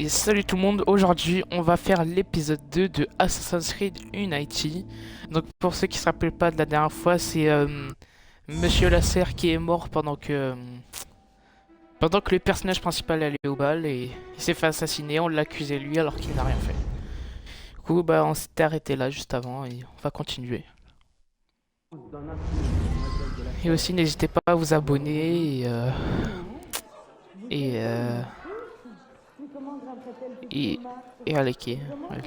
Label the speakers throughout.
Speaker 1: Et salut tout le monde, aujourd'hui on va faire l'épisode 2 de Assassin's Creed Unity. Donc pour ceux qui se rappellent pas de la dernière fois, c'est Monsieur Lasser qui est mort pendant que le personnage principal allait au bal et il s'est fait assassiner, on l'a accusé lui alors qu'il n'a rien fait. Du coup bah on s'était arrêté là juste avant et on va continuer. Et aussi n'hésitez pas à vous abonner et, euh, et, et à liker. Ouais.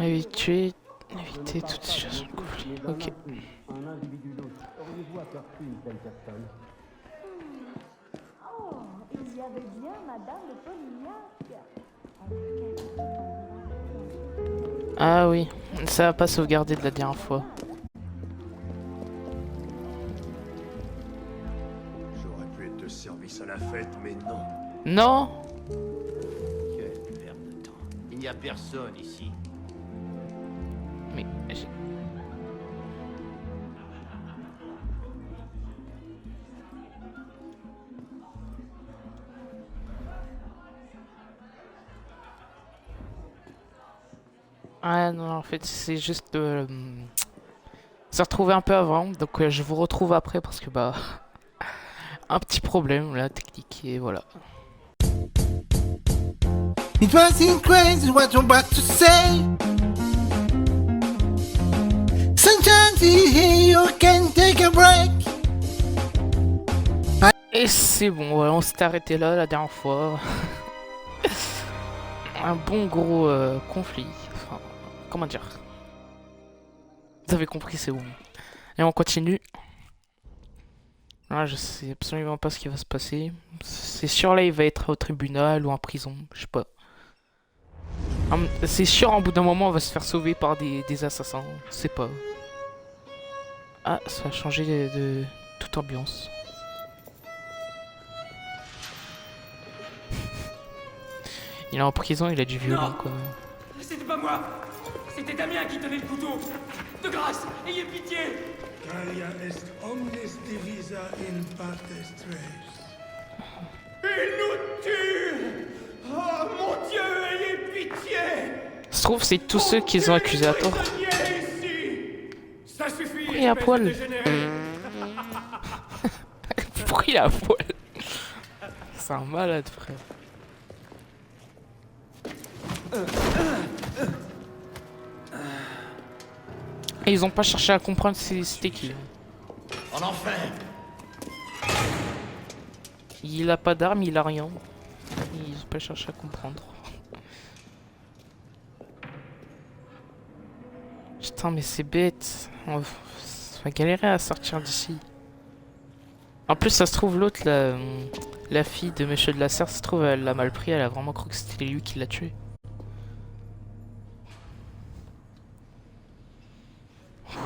Speaker 1: Éviter toute situation de conflit. Ok.
Speaker 2: Il y avait bien Madame de Polignac.
Speaker 1: Ah oui, ça va pas sauvegarder de la dernière fois.
Speaker 3: J'aurais pu être de service à la fête, mais non.
Speaker 1: Non.
Speaker 3: Quelle perte de temps. Il n'y a personne ici.
Speaker 1: Mais ah non, en fait c'est juste s'est retrouvé un peu avant, donc je vous retrouve après parce que bah un petit problème la technique et voilà.
Speaker 4: It wasn't crazy what you're about to say. Sometimes here you can take a break.
Speaker 1: Et c'est bon, voilà, on s'est arrêté là la dernière fois. Un bon gros conflit. Enfin, comment dire? Vous avez compris, c'est bon. Et on continue. Ah, je sais absolument pas ce qui va se passer. C'est sûr là, il va être au tribunal ou en prison, je sais pas. C'est sûr, en bout d'un moment, on va se faire sauver par des assassins. Je sais pas. Ah, ça a changé de toute ambiance. Il est en prison, il a du violon quand même.
Speaker 5: C'était pas moi. C'était Damien qui tenait le couteau. De grâce, ayez pitié.
Speaker 6: Gaia est omnis divisa in partes tres.
Speaker 5: Il nous tue. Oh mon Dieu, ayez pitié.
Speaker 1: Ça se trouve, c'est tous ceux qu'ils ont accusés à tort.
Speaker 5: Ça suffit.
Speaker 1: Pourquoi il est à poil? Pourquoi il est à poil? C'est un malade, frère. Et ils ont pas cherché à comprendre c'était qui.
Speaker 3: En enfer.
Speaker 1: Il a pas d'armes, il a rien. Ils ont pas cherché à comprendre. Putain, mais c'est bête. On va galérer à sortir d'ici. En plus, ça se trouve, l'autre, la fille de Monsieur de la Serre, ça se trouve, elle l'a mal pris. Elle a vraiment cru que c'était lui qui l'a tué.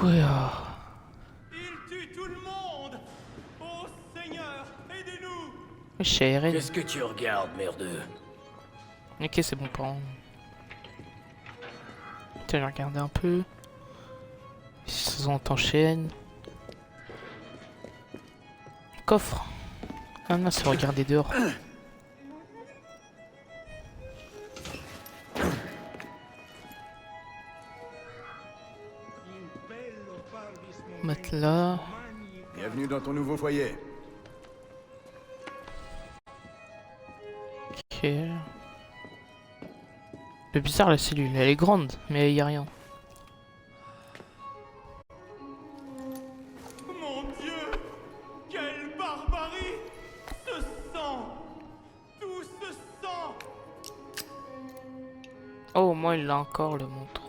Speaker 1: Ouais.
Speaker 5: Il tue tout le monde. Oh Seigneur, aidez-nous.
Speaker 1: Chérie.
Speaker 3: Qu'est-ce que tu regardes, merdeux?
Speaker 1: Ok, c'est bon, pas. Tiens, je vais regarder un peu. Si on t'enchaîne. Coffre. Ah non, c'est regarder dehors. Matelas.
Speaker 3: Bienvenue dans ton nouveau foyer.
Speaker 1: Ok. Le bizarre, la cellule, elle est grande, mais il y a rien.
Speaker 5: Mon Dieu, quelle barbarie. Ce sang. Tout ce sang.
Speaker 1: Oh, au moins il l'a encore, le montre.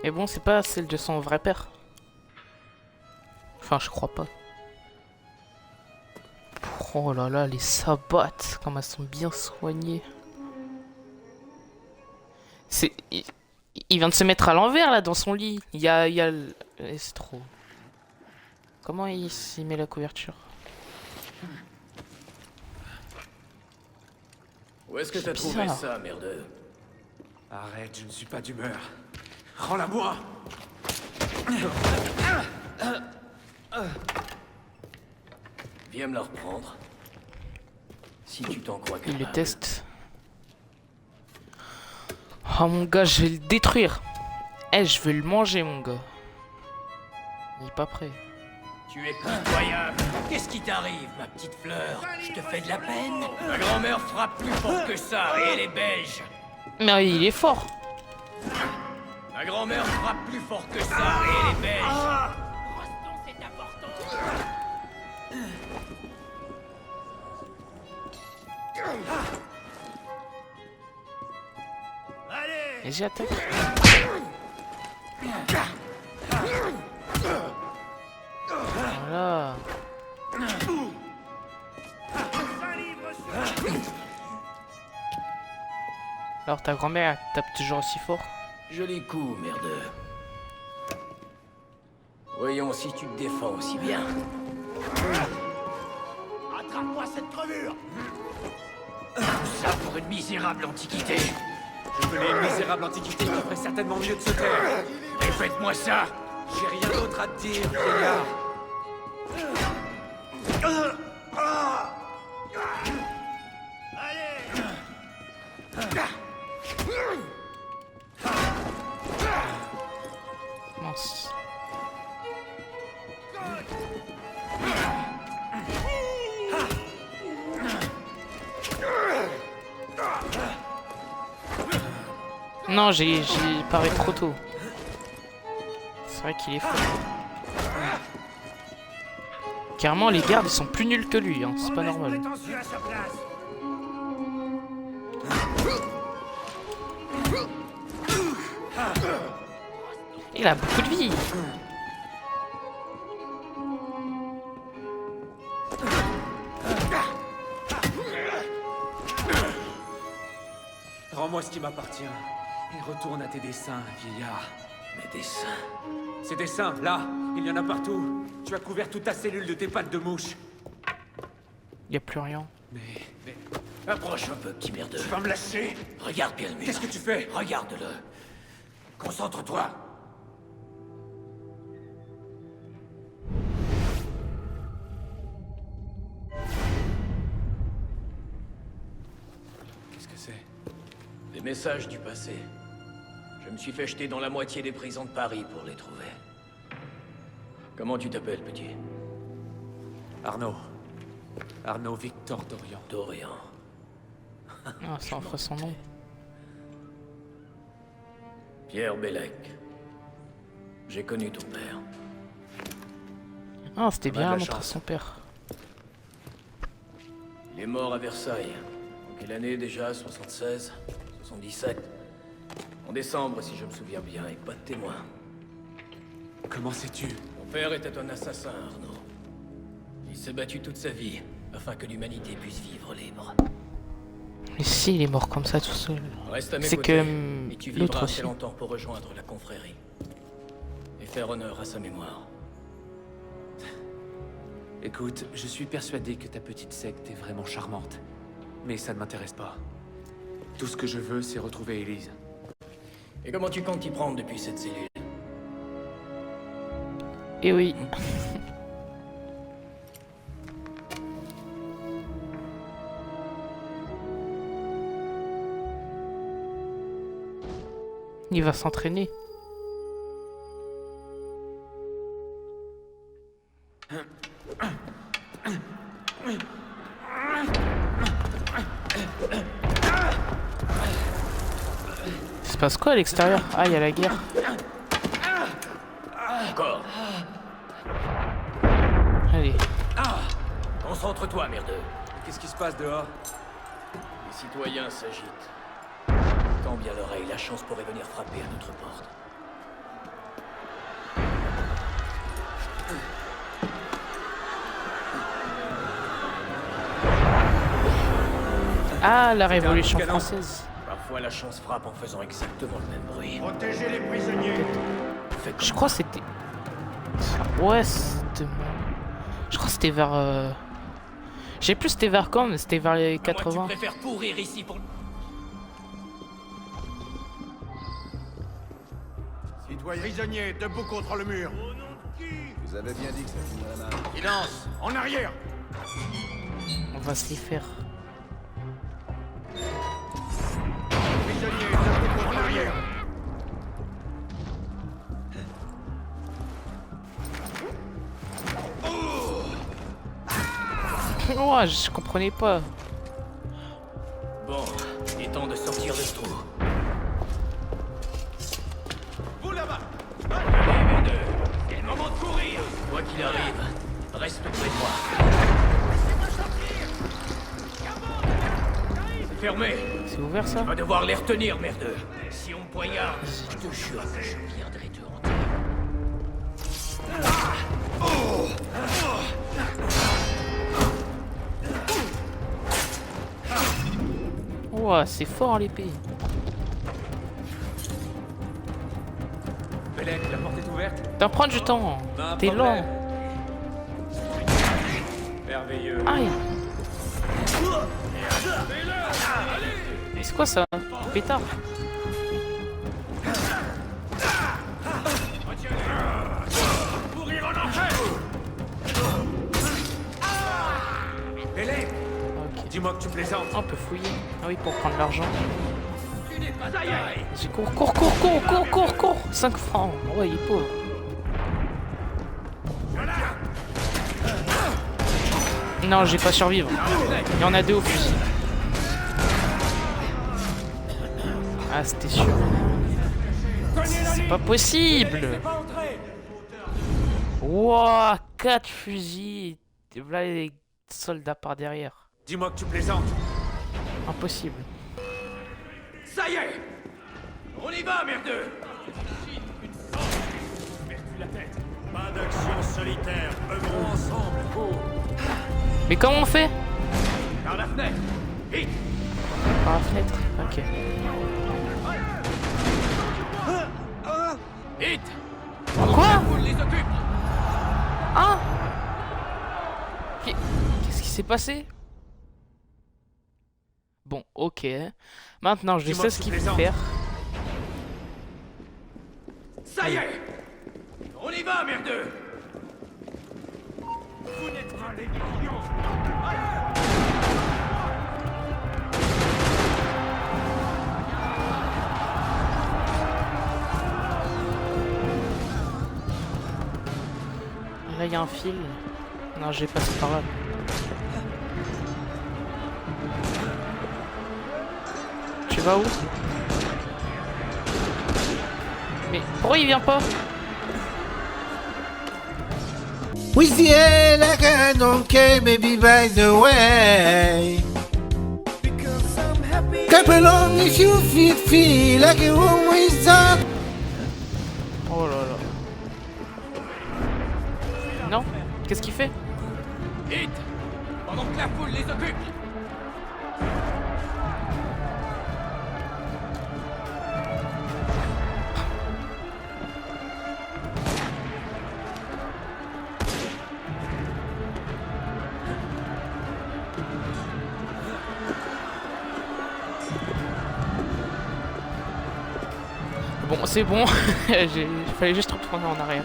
Speaker 1: Mais bon, c'est pas celle de son vrai père. Enfin, je crois pas. Oh là là, les sabots, comme elles sont bien soignées. C'est... Il vient de se mettre à l'envers, là, dans son lit. Il y a c'est trop... Comment il s'y met la couverture?
Speaker 3: Où est-ce que t'as trouvé
Speaker 1: bizarre.
Speaker 3: ça, merdeux?
Speaker 5: Arrête, je ne suis pas d'humeur. Rends-la-moi.
Speaker 3: Viens me la reprendre. Si tu t'en crois
Speaker 1: Il le
Speaker 3: capable.
Speaker 1: teste. Oh mon gars, je vais le détruire. Eh, je vais le manger, mon gars. Il est pas prêt.
Speaker 3: Tu es pitoyable. Qu'est-ce qui t'arrive, ma petite fleur? Je te fais de la peine? Ma grand-mère frappe plus fort que ça, et elle est belge.
Speaker 1: Mais il est fort.
Speaker 3: Ma grand-mère frappe plus fort que ça, et elle est belge. Rostons, c'est important. Allez!
Speaker 1: Vas-y, attaque. Voilà. Alors ta grand-mère tape toujours aussi fort?
Speaker 3: Joli coup, merdeux. Voyons si tu te défends aussi bien. Attrape-moi cette crevure! Ça pour une misérable antiquité.
Speaker 7: Je connais une misérable antiquité qui ferait certainement mieux de se taire.
Speaker 3: Et faites-moi ça!
Speaker 7: J'ai rien d'autre à te dire, vieillard.
Speaker 1: Mince. Non, j'ai paré trop tôt. C'est vrai qu'il est fort. Carrément, les gardes ils sont plus nuls que lui, hein. C'est pas normal. Il a beaucoup de vie.
Speaker 7: Rends-moi ce qui m'appartient. Et retourne à tes dessins, vieillard.
Speaker 3: Mes dessins.
Speaker 7: Ces dessins, là, il y en a partout. Tu as couvert toute ta cellule de tes pattes de mouche.
Speaker 1: Y a plus rien.
Speaker 7: Mais
Speaker 3: Approche un peu, petit merdeux.
Speaker 7: tu vas me lâcher?
Speaker 3: Regarde bien le mur.
Speaker 7: Qu'est-ce que tu fais?
Speaker 3: Regarde-le. Concentre-toi.
Speaker 7: Qu'est-ce que c'est?
Speaker 3: Des messages du passé. Je me suis fait jeter dans la moitié des prisons de Paris pour les trouver. Comment tu t'appelles, petit?
Speaker 7: Arnaud. Arnaud Victor Dorian.
Speaker 3: Dorian.
Speaker 1: Ah, ça en fera son nom.
Speaker 3: Pierre Bellec. J'ai connu ton père.
Speaker 1: Ah, c'était
Speaker 7: On a
Speaker 1: bien
Speaker 7: de la
Speaker 1: montrer
Speaker 7: chance.
Speaker 1: son père.
Speaker 3: Il est mort à Versailles. En quelle année déjà? 76? 77? En décembre, si je me souviens bien, et pas de témoin.
Speaker 7: Comment sais-tu?
Speaker 3: Mon père était un assassin, Arnaud. Il s'est battu toute sa vie, afin que l'humanité puisse vivre libre.
Speaker 1: Mais si, il est mort comme ça tout seul.
Speaker 3: Reste à mes
Speaker 1: C'est
Speaker 3: côtés,
Speaker 1: que
Speaker 3: et tu
Speaker 1: l'autre
Speaker 3: vivras
Speaker 1: aussi.
Speaker 3: assez longtemps pour rejoindre la confrérie. Et faire honneur à sa mémoire.
Speaker 7: Écoute, je suis persuadé que ta petite secte est vraiment charmante. Mais ça ne m'intéresse pas. Tout ce que je veux, c'est retrouver Élise.
Speaker 3: Et comment tu comptes t'y prendre depuis cette cellule?
Speaker 1: Et oui. Il va s'entraîner. Il se passe quoi à l'extérieur? Ah, il y a la guerre.
Speaker 3: Encore.
Speaker 1: Allez.
Speaker 3: Concentre-toi, merdeux.
Speaker 7: Qu'est-ce qui se passe dehors?
Speaker 3: Les citoyens s'agitent. Tends bien l'oreille, la chance pourrait venir frapper à notre porte.
Speaker 1: Ah, la Révolution
Speaker 7: canon.
Speaker 1: française.
Speaker 3: Parfois, la chance frappe en faisant exactement le même bruit.
Speaker 6: Protégez les prisonniers.
Speaker 3: Fais comme
Speaker 1: Je crois que c'était... Ouais, c'était... Je crois que c'était vers... J'ai plus c'était vers quand, mais c'était vers les
Speaker 3: moi,
Speaker 1: 80.
Speaker 3: tu préfères pourrir ici pour...
Speaker 6: Citoyens prisonniers, debout contre le mur.
Speaker 8: Vous avez bien dit que ça finirait mal.
Speaker 6: Silence, en arrière.
Speaker 1: On va se les faire.
Speaker 6: prisonniers, debout contre le mur.
Speaker 1: Oh, je comprenais pas.
Speaker 3: Bon, il est temps de sortir de ce trou.
Speaker 5: Vous là-bas.
Speaker 3: Allez, merde, c'est le moment de courir. Quoi qu'il arrive, reste près de moi. C'est fermé.
Speaker 1: C'est ouvert ça?
Speaker 3: On va devoir les retenir, merde. Si on me poignarde, je te jure que je viendrai te hanter.
Speaker 1: Ouah, c'est fort l'épée.
Speaker 7: Belek, la porte est ouverte.
Speaker 1: T'en prends du temps.
Speaker 7: Pas un
Speaker 1: T'es
Speaker 7: problème.
Speaker 1: lent.
Speaker 7: Merveilleux.
Speaker 1: Aïe. C'est quoi ça? Pétard.
Speaker 7: Belek,
Speaker 1: Ok.
Speaker 7: dis-moi que tu plaisantes.
Speaker 1: On peut fouiller. Ah oui, pour prendre l'argent.
Speaker 3: Tu n'es pas pareil.
Speaker 1: J'ai cours. 5 francs. Ouais, il est pauvre. Non, j'ai pas survivre. Il y en a 2 au fusil. Ah, c'était sûr. C'est pas possible. Wouah, 4 fusils. Et voilà les soldats par derrière.
Speaker 7: Dis-moi que tu plaisantes.
Speaker 1: Impossible.
Speaker 3: Ça y est. On y va, merde.
Speaker 6: Pas d'action solitaire, œuvrons ensemble pour...
Speaker 1: Mais comment on fait?
Speaker 3: Par la fenêtre. Vite.
Speaker 1: Par la fenêtre. Ok.
Speaker 3: Vite.
Speaker 1: Quoi?
Speaker 3: On les occupe.
Speaker 1: Ah! Qu'est-ce qui s'est passé? Bon, ok. Maintenant, je
Speaker 7: Dis-moi
Speaker 1: sais
Speaker 7: que
Speaker 1: ce
Speaker 7: tu
Speaker 1: qu'il faut
Speaker 7: plaisantes.
Speaker 1: faire.
Speaker 3: Ça y est. On y va, merde.
Speaker 6: Vous n'êtes pas les millions.
Speaker 1: Là, il y a un fil. Non, j'ai passé par là. Tu vas où? Mais pourquoi il vient pas?
Speaker 4: With the air like I don't care, maybe by the way. Clap along if you feel like you always are.
Speaker 1: Oh là là. Non? Qu'est-ce qu'il fait?
Speaker 3: Vite. Pendant que la foule les occupe.
Speaker 1: Bon, c'est bon. Il fallait juste retourner en arrière.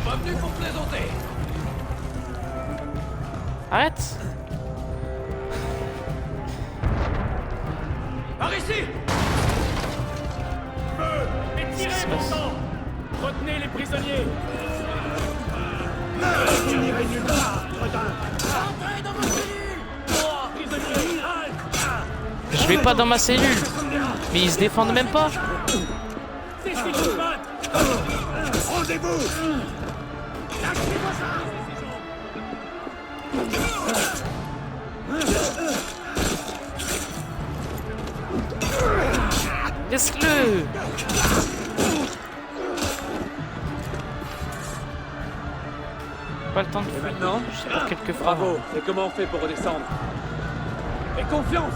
Speaker 3: Pas venu pour plaisanter.
Speaker 1: Arrête!
Speaker 3: Par ici.
Speaker 1: Qu'est-ce qui se passe?
Speaker 5: Retenez les prisonniers.
Speaker 1: Je vais pas dans ma cellule! Mais ils se défendent même pas!
Speaker 5: C'est ce qu'il faut battre.
Speaker 6: Rendez-vous.
Speaker 1: Laisse-le! Pas le temps de
Speaker 7: Et
Speaker 1: fouiller.
Speaker 7: maintenant,
Speaker 1: Juste pour quelques francs.
Speaker 7: bravo. Et comment on fait pour redescendre? Et confiance.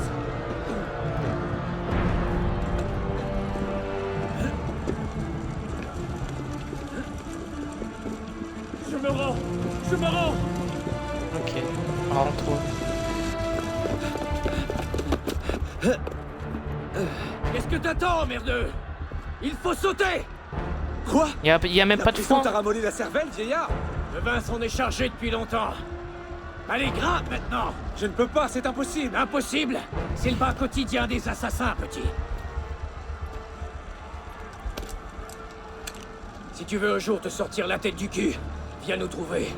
Speaker 5: Je me rends. Je me rends.
Speaker 1: Ok, rends-toi.
Speaker 3: Qu'est-ce que t'attends, merdeux? Il faut sauter.
Speaker 7: Quoi?
Speaker 1: Y a même pas de
Speaker 7: Prison
Speaker 1: fond.
Speaker 7: t'a ramolli la cervelle, vieillard?
Speaker 3: Le vin s'en est chargé depuis longtemps.
Speaker 6: Allez, grimpe maintenant!
Speaker 7: Je ne peux pas, c'est impossible.
Speaker 6: Impossible! C'est le bas quotidien des assassins, petit. Si tu veux un jour te sortir la tête du cul, viens nous trouver.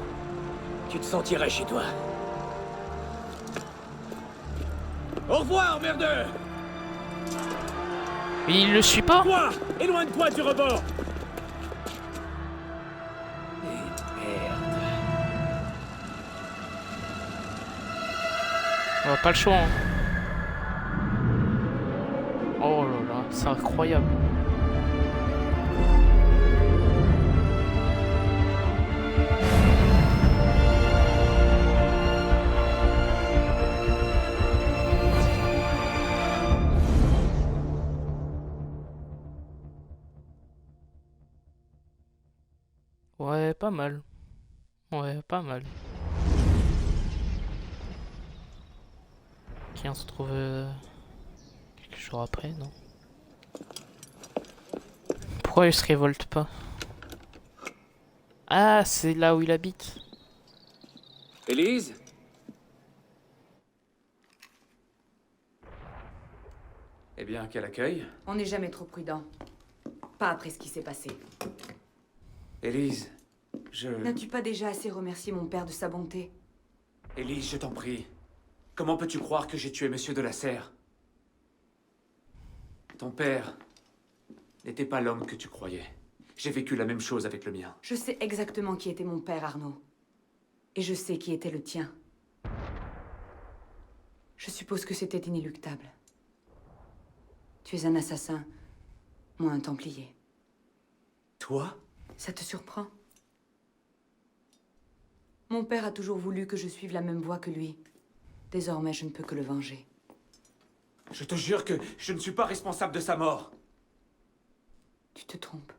Speaker 6: Tu te sentirais chez toi. Au revoir, merdeux!
Speaker 1: Mais il le suit pas?
Speaker 6: Toi! Éloigne-toi du rebord! Et merde.
Speaker 1: On a pas le choix. Hein. Oh là là, c'est incroyable. Ouais, pas mal. Ouais, pas mal. Ok, on se retrouve quelques jours après, non? Pourquoi il se révolte pas? Ah, c'est là où il habite.
Speaker 7: Élise? Eh bien, quel accueil.
Speaker 9: On n'est jamais trop prudent. Pas après ce qui s'est passé.
Speaker 7: Élise,
Speaker 9: N'as-tu pas déjà assez remercié mon père de sa bonté?
Speaker 7: Élise, je t'en prie. Comment peux-tu croire que j'ai tué Monsieur de la Serre? Ton père n'était pas l'homme que tu croyais. J'ai vécu la même chose avec le mien.
Speaker 9: Je sais exactement qui était mon père, Arnaud. Et je sais qui était le tien. Je suppose que c'était inéluctable. Tu es un assassin, moi un templier.
Speaker 7: Toi?
Speaker 9: Ça te surprend? Mon père a toujours voulu que je suive la même voie que lui. Désormais, je ne peux que le venger.
Speaker 7: Je te jure que je ne suis pas responsable de sa mort.
Speaker 9: Tu te trompes.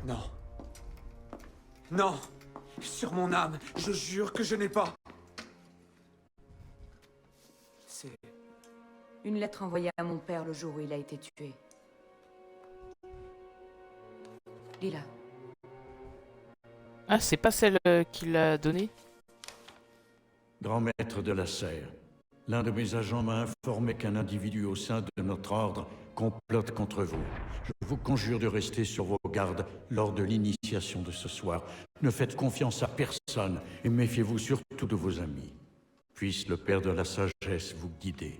Speaker 7: Non. Non. Sur mon âme, je jure que je n'ai pas. C'est...
Speaker 9: Une lettre envoyée à mon père le jour où il a été tué. Lis-la.
Speaker 1: Ah, c'est pas celle qu'il a donnée?
Speaker 10: Grand maître de la Serre, l'un de mes agents m'a informé qu'un individu au sein de notre ordre complote contre vous. Je vous conjure de rester sur vos gardes lors de l'initiation de ce soir. Ne faites confiance à personne et méfiez-vous surtout de vos amis. Puisse le Père de la Sagesse vous guider.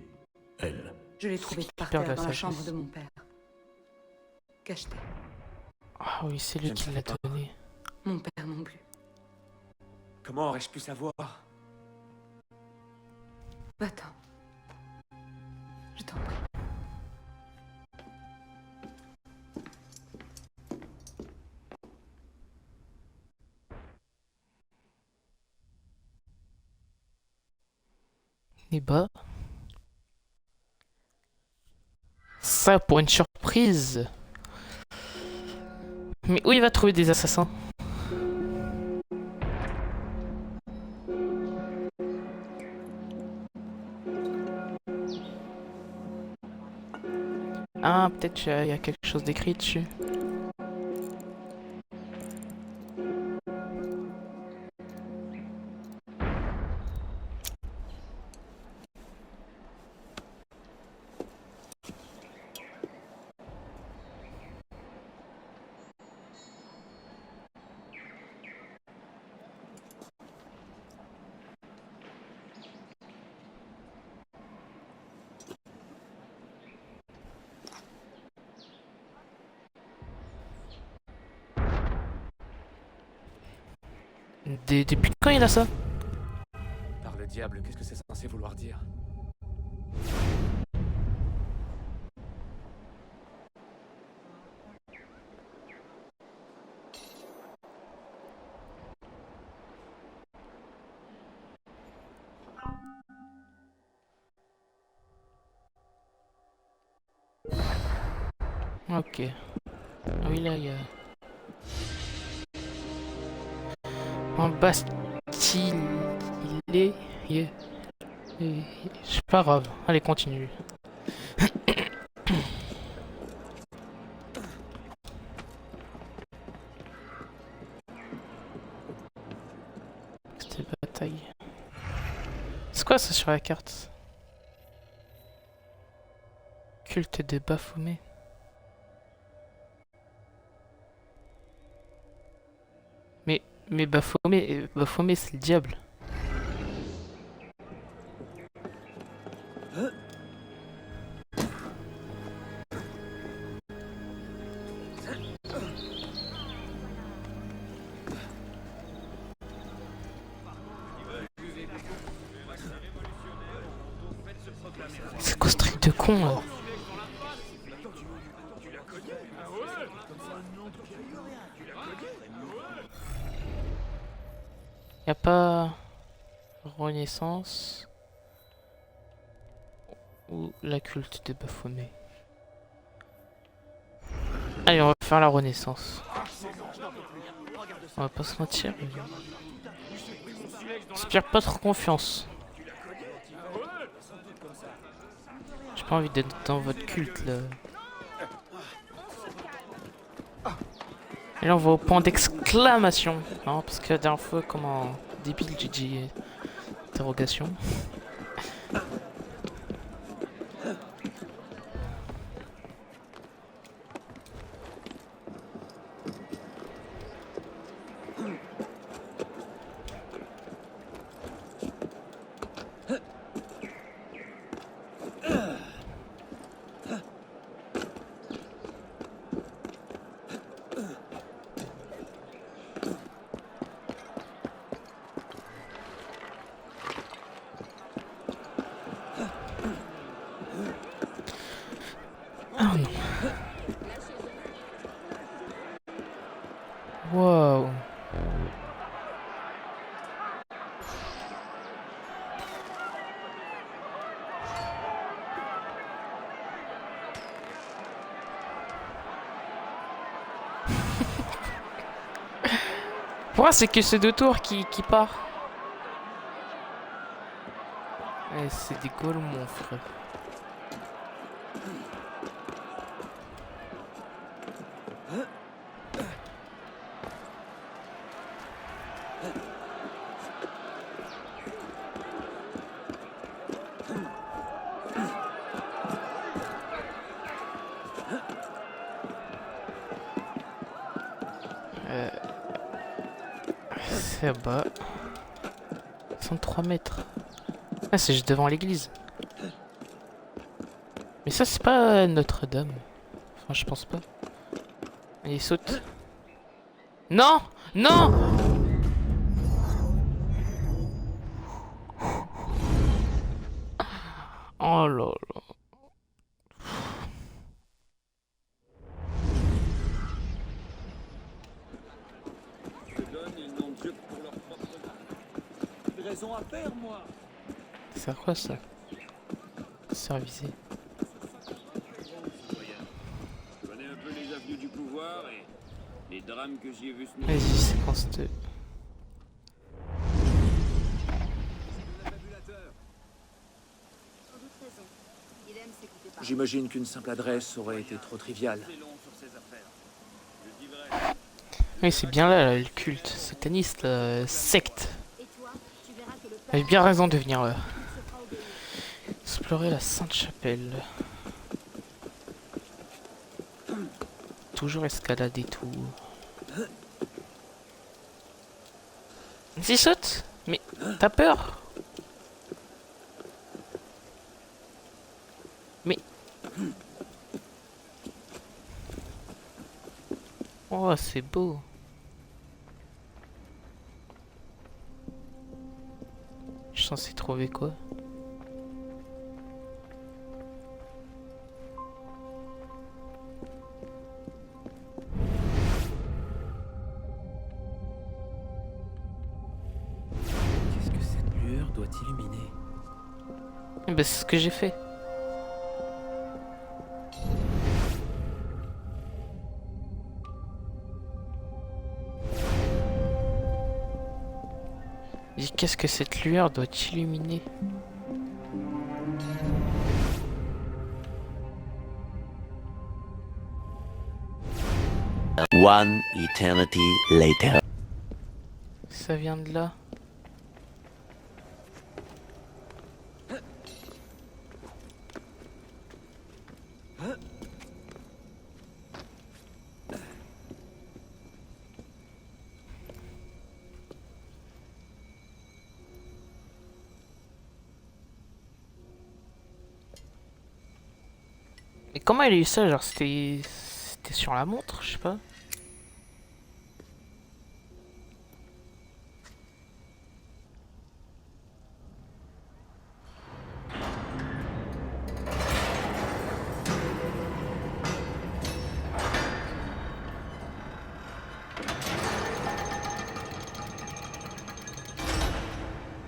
Speaker 10: Elle.
Speaker 9: Je l'ai trouvé par
Speaker 1: Père de
Speaker 9: terre
Speaker 1: la
Speaker 9: dans la
Speaker 1: sagesse.
Speaker 9: chambre de mon père. Cacheté.
Speaker 1: Ah oui, c'est lui
Speaker 7: Je ne
Speaker 1: qui l'a
Speaker 7: savais pas.
Speaker 1: donné.
Speaker 9: Mon père non plus.
Speaker 7: Comment aurais-je pu savoir?
Speaker 9: Va-t'en. Je t'en prie.
Speaker 1: Et bah... Ça pour une surprise. Mais où il va trouver des assassins? Ah, peut-être qu'il y a quelque chose d'écrit dessus. Depuis quand il a ça?
Speaker 7: Par le diable, qu'est-ce que c'est censé vouloir dire?
Speaker 1: Ok. Ah oui, là, il y a... En Bastille... Il est... C'est pas grave. Allez, continue. Cette bataille. C'est quoi ça sur la carte? Culte des Baphomet. Mais Baphomet c'est le diable. C'est quoi ce truc de con là? Y'a pas Renaissance ou la culte des Baphomet. Allez, on va faire la Renaissance. On va pas se mentir. J'inspire pas trop confiance. J'ai pas envie d'être dans votre culte là. Et là on va au point d'exclamation. Non, parce que la dernière fois, comment débile j'ai dit interrogation. Oh non. Wow. Pourquoi c'est que ces deux tours qui part? Eh, c'est des golemons, frère. C'est bas. 103 mètres. Ah, c'est juste devant l'église. Mais ça, c'est pas Notre-Dame. Enfin, je pense pas. Allez, saute. Non! Non! Oh là là. C'est quoi ça? Service.
Speaker 11: Je connais un peu les avenues du pouvoir et les drames que j'y ai vus se
Speaker 1: Vas-y, séquence 2.
Speaker 7: J'imagine qu'une simple adresse aurait été trop triviale.
Speaker 1: Oui, c'est bien là, le culte sataniste, la secte. Il avait bien raison de venir explorer la Sainte-Chapelle. Toujours escalade et tout. Vas-y, saute! Mais t'as peur? Mais... Oh, c'est beau. Je suis censé trouver quoi?
Speaker 7: Qu'est-ce que cette lueur doit illuminer?
Speaker 1: Eh ben, c'est ce que j'ai fait. Qu'est-ce que cette lueur doit illuminer?
Speaker 12: One eternity later.
Speaker 1: Ça vient de là. comment il a eu ça? Genre, c'était sur la montre, je sais pas.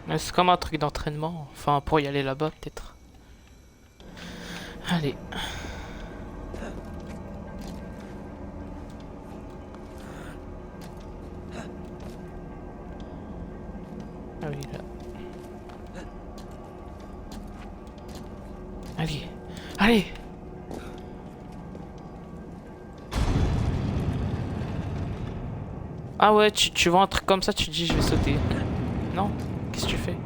Speaker 1: Mais c'est comme un truc d'entraînement. Enfin, pour y aller là-bas, peut-être. Allez. Ah oui, là. Allez. Allez. Ah ouais, tu vois un truc comme ça, tu te dis je vais sauter. Non? Qu'est-ce que tu fais?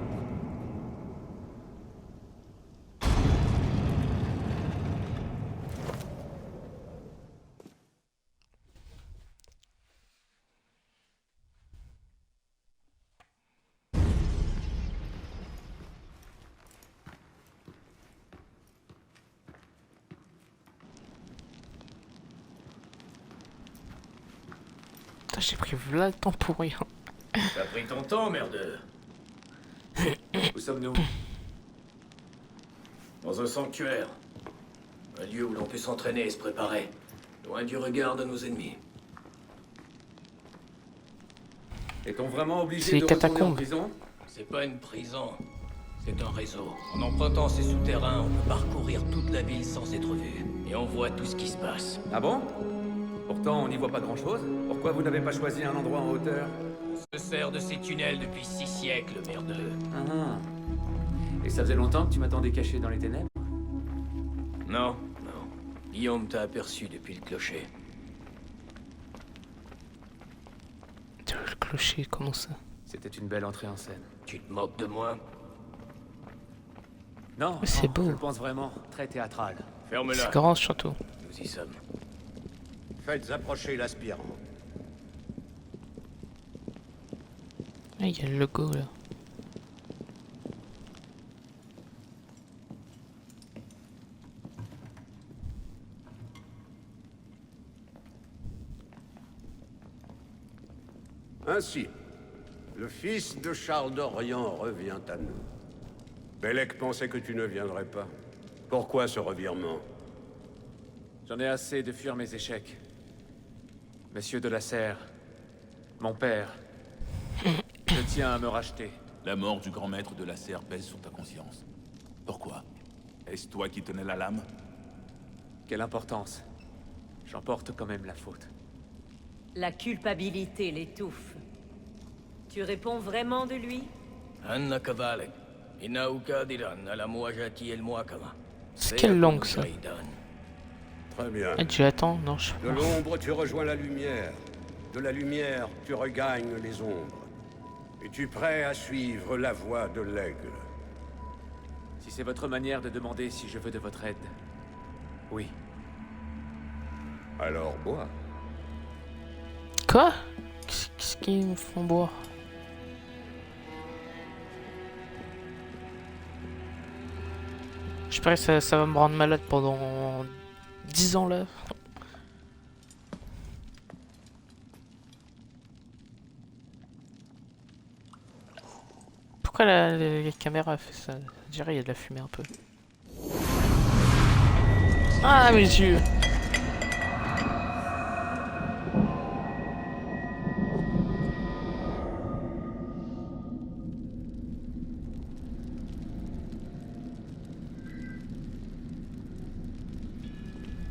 Speaker 1: Putain, j'ai pris là le temps pour rien.
Speaker 3: T'as pris ton temps, merdeux.
Speaker 7: Où sommes-nous?
Speaker 3: Dans un sanctuaire. Un lieu où l'on peut s'entraîner et se préparer. Loin du regard de nos ennemis.
Speaker 7: Est-on vraiment
Speaker 1: C'est
Speaker 7: obligé
Speaker 1: les
Speaker 7: de retourner en
Speaker 1: catacombes.
Speaker 7: prison?
Speaker 3: C'est pas une prison. C'est un réseau. En empruntant ces souterrains, on peut parcourir toute la ville sans être vu. Et on voit tout ce qui se passe.
Speaker 7: Ah bon? Pourtant, on n'y voit pas grand-chose. Pourquoi vous n'avez pas choisi un endroit en hauteur?
Speaker 3: On se sert de ces tunnels depuis 6 siècles, merdeux.
Speaker 7: Ah. Et ça faisait longtemps que tu m'attendais caché dans les ténèbres?
Speaker 3: Non, non. Guillaume t'a aperçu depuis le clocher.
Speaker 1: Le clocher, comment ça?
Speaker 7: C'était une belle entrée en scène.
Speaker 3: Tu te moques de moi?
Speaker 7: Non,
Speaker 1: C'est
Speaker 7: non,
Speaker 1: beau.
Speaker 7: je le pense vraiment. Très théâtral.
Speaker 3: Ferme-la.
Speaker 1: C'est grand surtout.
Speaker 3: Nous y sommes.
Speaker 8: Faites approcher l'aspirant.
Speaker 1: Ah, il y a le logo là.
Speaker 8: Ainsi, le fils de Charles d'Orient revient à nous. Bellec pensait que tu ne viendrais pas. Pourquoi ce revirement?
Speaker 7: J'en ai assez de fuir mes échecs. Monsieur de la Serre, mon père, je tiens à me racheter.
Speaker 13: La mort du grand maître de la Serre pèse sur ta conscience. Pourquoi? Est-ce toi qui tenais la lame?
Speaker 7: Quelle importance. J'en porte quand même la faute.
Speaker 14: La culpabilité l'étouffe. Tu réponds vraiment de lui?
Speaker 3: Anna Kavalek. Inauka Diran, ala Muajati el Muakama.
Speaker 1: C'est quelle langue ça?
Speaker 8: Très bien.
Speaker 1: Ah, tu attends? Non, je sais
Speaker 8: De
Speaker 1: pas.
Speaker 8: l'ombre, tu rejoins la lumière. De la lumière, tu regagnes les ombres. Es-tu prêt à suivre la voie de l'aigle?
Speaker 7: Si c'est votre manière de demander si je veux de votre aide, oui.
Speaker 8: Alors bois.
Speaker 1: Quoi? Qu'est-ce qu'ils me font boire? Je parie que ça va me rendre malade pendant 10 ans là. Pourquoi la caméra a fait ça? Je dirais il y a de la fumée un peu. Ah mes yeux!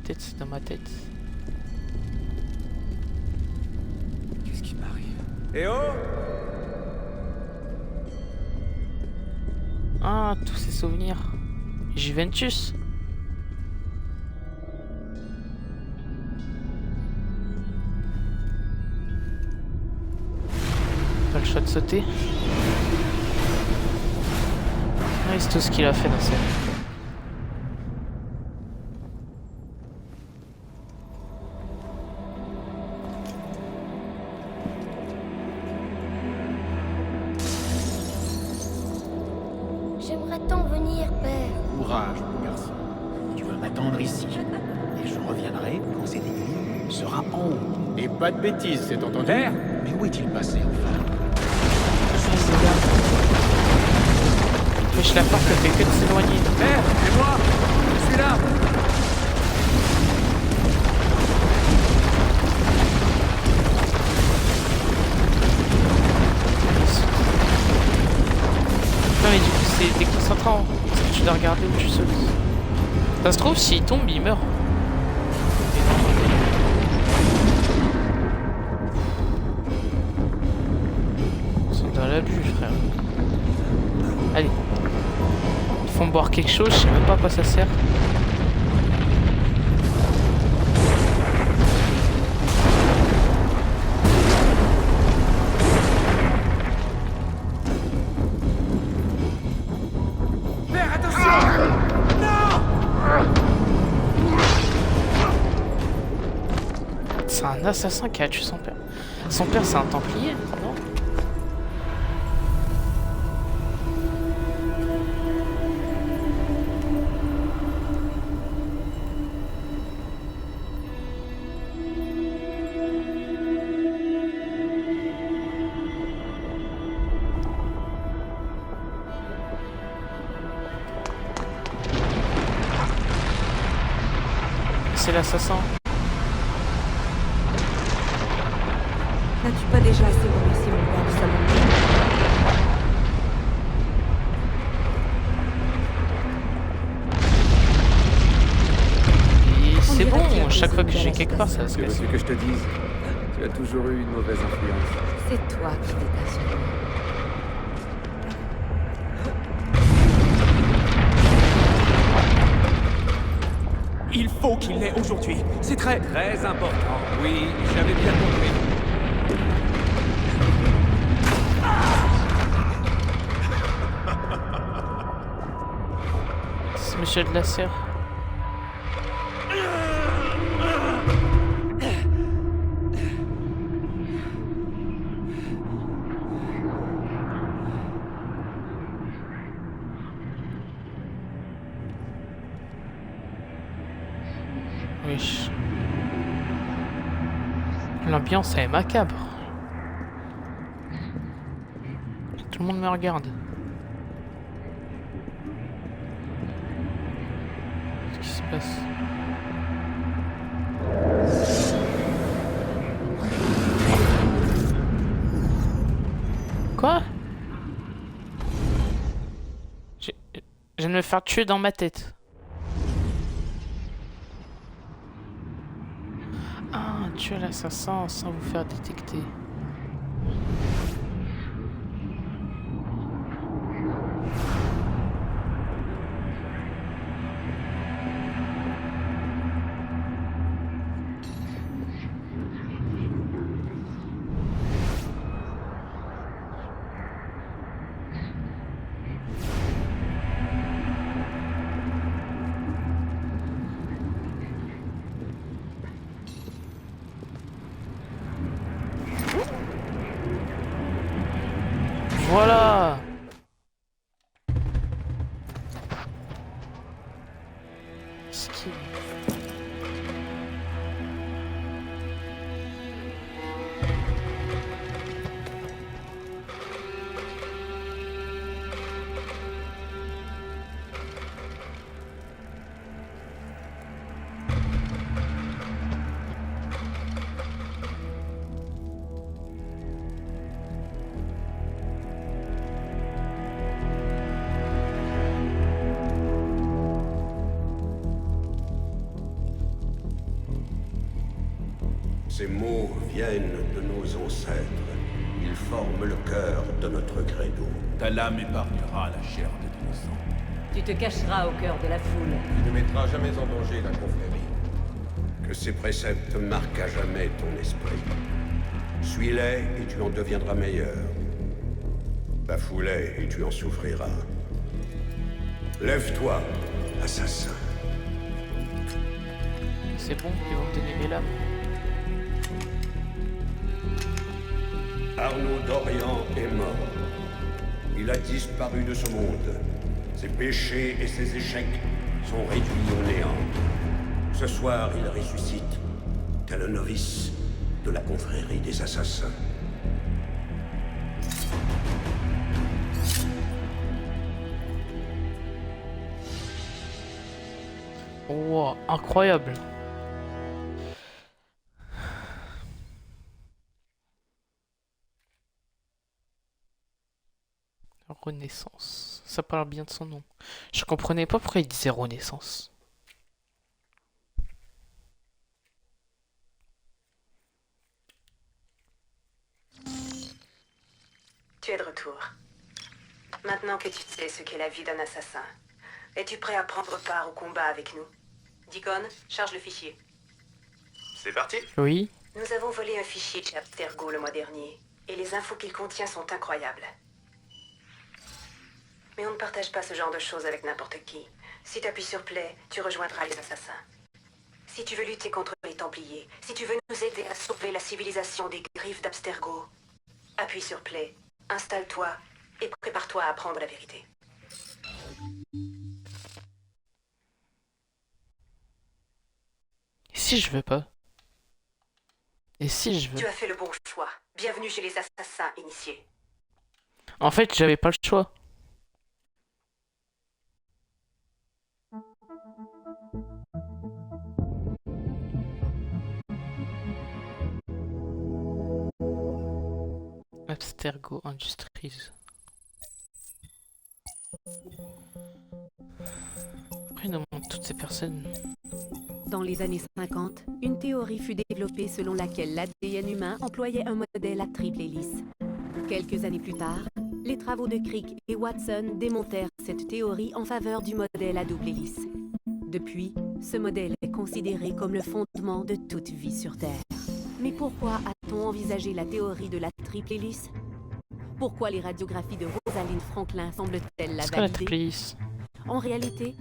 Speaker 1: Peut-être c'est dans ma tête.
Speaker 7: Qu'est-ce qui m'arrive?
Speaker 8: Eh oh!
Speaker 1: Ah, tous ces souvenirs. Juventus. Pas le choix de sauter. Ouais, c'est tout ce qu'il a fait dans cette.
Speaker 2: J'aimerais tant venir, père.
Speaker 13: Courage, mon garçon. Tu
Speaker 15: dois m'attendre ici. Et je reviendrai quand cette aiguille sera en haut. Et pas de bêtises, c'est entendu? Mais où est-il passé, enfin?
Speaker 1: Mais la porte ne fait que de s'éloigner.
Speaker 7: C'est moi! Je suis là!
Speaker 1: Non mais du coup c'est déconcentrant, parce que tu dois regarder où tu sautes. Ça se trouve, s'il tombe, il meurt. C'est dans l'abus, frère. Allez. Ils font boire quelque chose, je sais même pas à quoi ça sert. C'est un assassin qui a tué son père. Son père, c'est un templier, non? C'est l'assassin.
Speaker 9: N'as-tu pas déjà assez remercié mon père de sa bonté?
Speaker 1: Et c'est bon, chaque fois que je vais quelque part, ça va se
Speaker 7: Tu veux
Speaker 1: casser.
Speaker 7: que je te dise? Tu as toujours eu une mauvaise influence.
Speaker 9: C'est toi qui t'es assuré.
Speaker 6: Il faut qu'il l'ait aujourd'hui. C'est très important.
Speaker 7: Oui, j'avais bien compris.
Speaker 1: C'est Monsieur de la Serre. Oui. L'ambiance est macabre. Tout le monde me regarde. Qu'est-ce qui se passe? Quoi? Je viens de me faire tuer dans ma tête. Ah, tuer l'assassin sans vous faire détecter. Voilà. Skill.
Speaker 8: Ces mots viennent de nos ancêtres. Ils forment le cœur de notre credo.
Speaker 13: Ta lame épargnera la chair de ton sang.
Speaker 14: Tu te cacheras au cœur de la foule.
Speaker 8: Tu ne mettras jamais en danger la confrérie. Que ces préceptes marquent à jamais ton esprit. Suis-les et tu en deviendras meilleur. Bafoue-les et tu en souffriras. Lève-toi, assassin.
Speaker 1: C'est bon, ils vont me donner mes lames.
Speaker 8: Arnaud d'Orient est mort. Il a disparu de ce monde. Ses péchés et ses échecs sont réduits au néant. Ce soir, il ressuscite, tel un novice de la confrérie des assassins.
Speaker 1: Wow, incroyable. Renaissance. Ça parle bien de son nom. Je comprenais pas pourquoi il disait Renaissance.
Speaker 9: Tu es de retour. Maintenant que tu sais ce qu'est la vie d'un assassin, es-tu prêt à prendre part au combat avec nous? Deacon, charge le fichier.
Speaker 13: C'est parti.
Speaker 1: Oui.
Speaker 9: Nous avons volé un fichier chez Abstergo le mois dernier, et les infos qu'il contient sont incroyables. Mais on ne partage pas ce genre de choses avec n'importe qui. Si tu appuies sur Play, tu rejoindras les assassins. Si tu veux lutter contre les Templiers, si tu veux nous aider à sauver la civilisation des griffes d'Abstergo, appuie sur Play, installe-toi et prépare-toi à apprendre la vérité.
Speaker 1: Et si je veux pas? Et si je veux?
Speaker 9: Tu as fait le bon choix. Bienvenue chez les assassins initiés.
Speaker 1: En fait, j'avais pas le choix. Abstergo Industries. Après, il nous montre toutes ces personnes.
Speaker 16: Dans les années 50, une théorie fut développée selon laquelle l'ADN humain employait un modèle à triple hélice. Quelques années plus tard, les travaux de Crick et Watson démontèrent cette théorie en faveur du modèle à double hélice. Depuis, ce modèle est considéré comme le fondement de toute vie sur Terre. Mais pourquoi a-t-on envisagé la théorie de la triple hélice? Pourquoi les radiographies de Rosalind Franklin semblent-elles la valider? En réalité,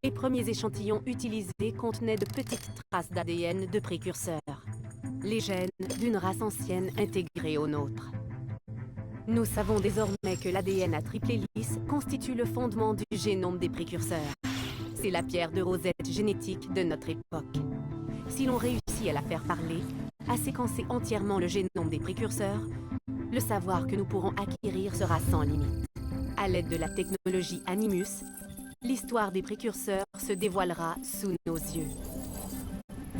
Speaker 16: les premiers échantillons utilisés contenaient de petites traces d'ADN de précurseurs, les gènes d'une race ancienne intégrée aux nôtres. Nous savons désormais que l'ADN à triple hélice constitue le fondement du génome des précurseurs. C'est la pierre de Rosette génétique de notre époque. Si l'on réussit à la faire parler, à séquencer entièrement le génome des précurseurs, le savoir que nous pourrons acquérir sera sans limite. À l'aide de la technologie Animus, l'histoire des précurseurs se dévoilera sous nos yeux.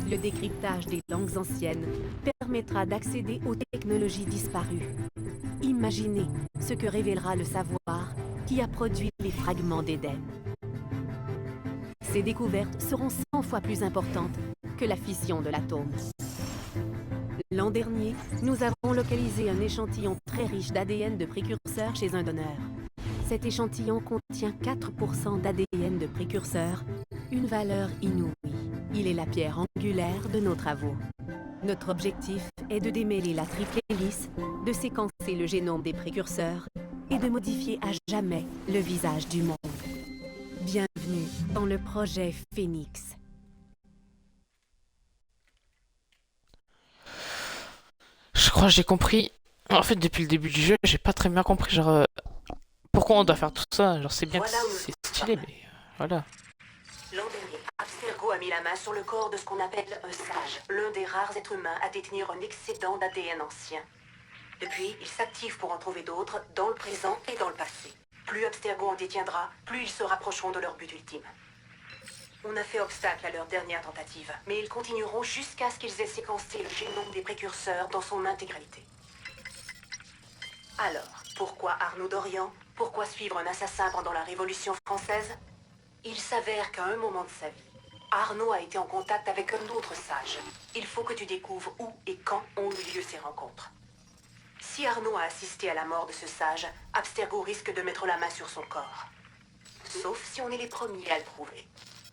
Speaker 16: Le décryptage des langues anciennes permettra d'accéder aux technologies disparues. Imaginez ce que révélera le savoir qui a produit les fragments d'Éden. Ces découvertes seront 100 fois plus importantes que la fission de l'atome. L'an dernier, nous avons localisé un échantillon très riche d'ADN de précurseurs chez un donneur. Cet échantillon contient 4% d'ADN de précurseurs, une valeur inouïe. Il est la pierre angulaire de nos travaux. Notre objectif est de démêler la triple hélice, de séquencer le génome des précurseurs et de modifier à jamais le visage du monde. Bienvenue dans le projet Phoenix.
Speaker 1: Je crois que j'ai compris. En fait, depuis le début du jeu, j'ai pas très bien compris, genre, pourquoi on doit faire tout ça. Genre, c'est bien que c'est stylé, mais voilà.
Speaker 9: L'an dernier, Abstergo a mis la main sur le corps de ce qu'on appelle un sage, l'un des rares êtres humains à détenir un excédent d'ADN ancien. Depuis, il s'active pour en trouver d'autres, dans le présent et dans le passé. Plus Abstergo en détiendra, plus ils se rapprocheront de leur but ultime. On a fait obstacle à leur dernière tentative, mais ils continueront jusqu'à ce qu'ils aient séquencé le génome des précurseurs dans son intégralité. Alors, pourquoi Arnaud Dorian? Pourquoi suivre un assassin pendant la Révolution française? Il s'avère qu'à un moment de sa vie, Arnaud a été en contact avec un autre sage. Il faut que tu découvres où et quand ont eu lieu ces rencontres. Si Arnaud a assisté à la mort de ce sage, Abstergo risque de mettre la main sur son corps. Sauf si on est les premiers à le prouver.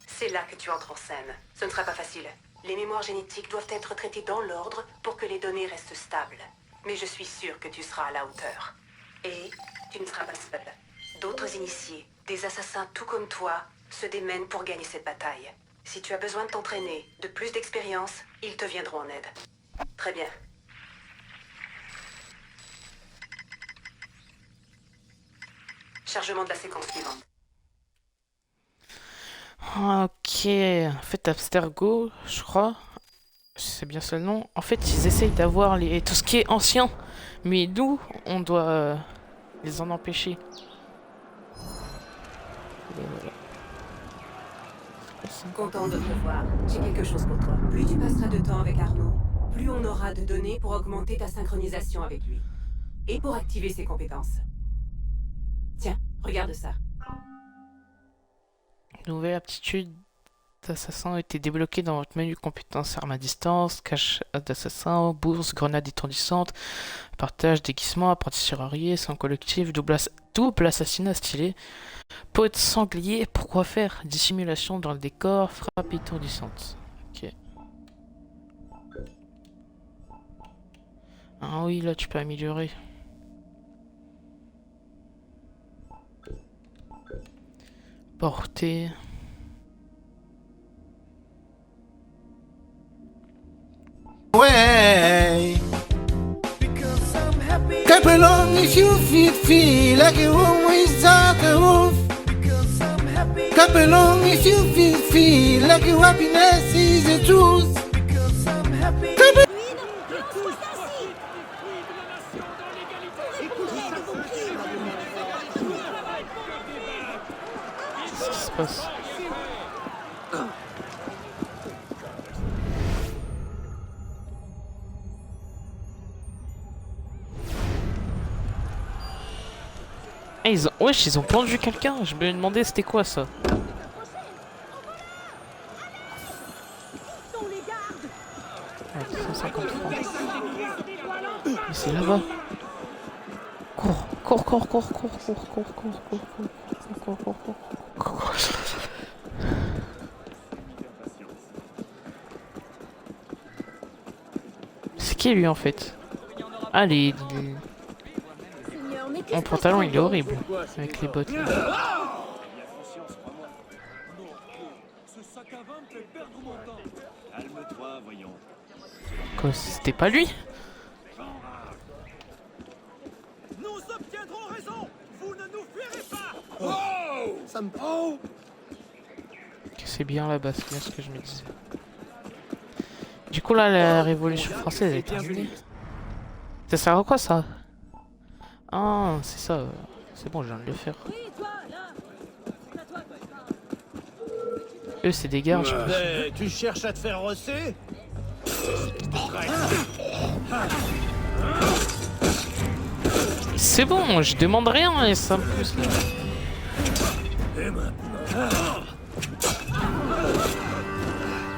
Speaker 9: C'est là que tu entres en scène. Ce ne sera pas facile. Les mémoires génétiques doivent être traitées dans l'ordre pour que les données restent stables. Mais je suis sûre que tu seras à la hauteur. Et tu ne seras pas seul. D'autres initiés, des assassins tout comme toi, se démènent pour gagner cette bataille. Si tu as besoin de t'entraîner, de plus d'expérience, ils te viendront en aide. Très bien. Chargement de la séquence suivante.
Speaker 1: Ok, en fait Abstergo, je crois, c'est bien ça le nom. En fait, ils essayent d'avoir tout ce qui est ancien, mais nous, on doit les en empêcher. Et voilà.
Speaker 9: Content de te voir. J'ai quelque chose pour toi. Plus tu passeras de temps avec Arnaud, plus on aura de données pour augmenter ta synchronisation avec lui. Et pour activer ses compétences. Tiens, regarde ça.
Speaker 1: Nouvelle aptitude d'assassin a été débloquée dans votre menu compétences armes à distance, cache d'assassin, bourse, grenade étourdissante, partage, déguisement, apprenti serrurier, sang collectif, double assassinat stylé, peau de sanglier, pourquoi faire, dissimulation dans le décor, frappe étourdissante. Ok. Ah oui, là tu peux améliorer. Portée.
Speaker 4: Way. Clap along if you feel like a room without a roof. Clap along if you feel like your happiness is the truth. Clap
Speaker 1: Qu'est-ce qui se passe? Ah, wesh, ils ont pendu quelqu'un. Je me demandais c'était quoi ça. Ah, 250 francs. Mais c'est là-bas. Cours, cours, cours, cours, cours, cours, cours, cours, cours, cours, cours, cours, cours, cours. C'est qui lui en fait? Ah, mon pantalon il est horrible avec les bottes là. Quoi, c'était pas lui?
Speaker 5: Nous obtiendrons raison. Vous ne nous fuirez pas. Oh, ça me prend.
Speaker 1: C'est bien là-bas, c'est bien ce que je me disais. Du coup là, la Révolution française est terminée. Ça sert à quoi ça? Ah, c'est ça. C'est bon, je viens de le faire. Eux, c'est des gardes, je pense.
Speaker 15: Tu cherches à te faire rosser?
Speaker 1: C'est bon, je demande rien et ça me pousse là.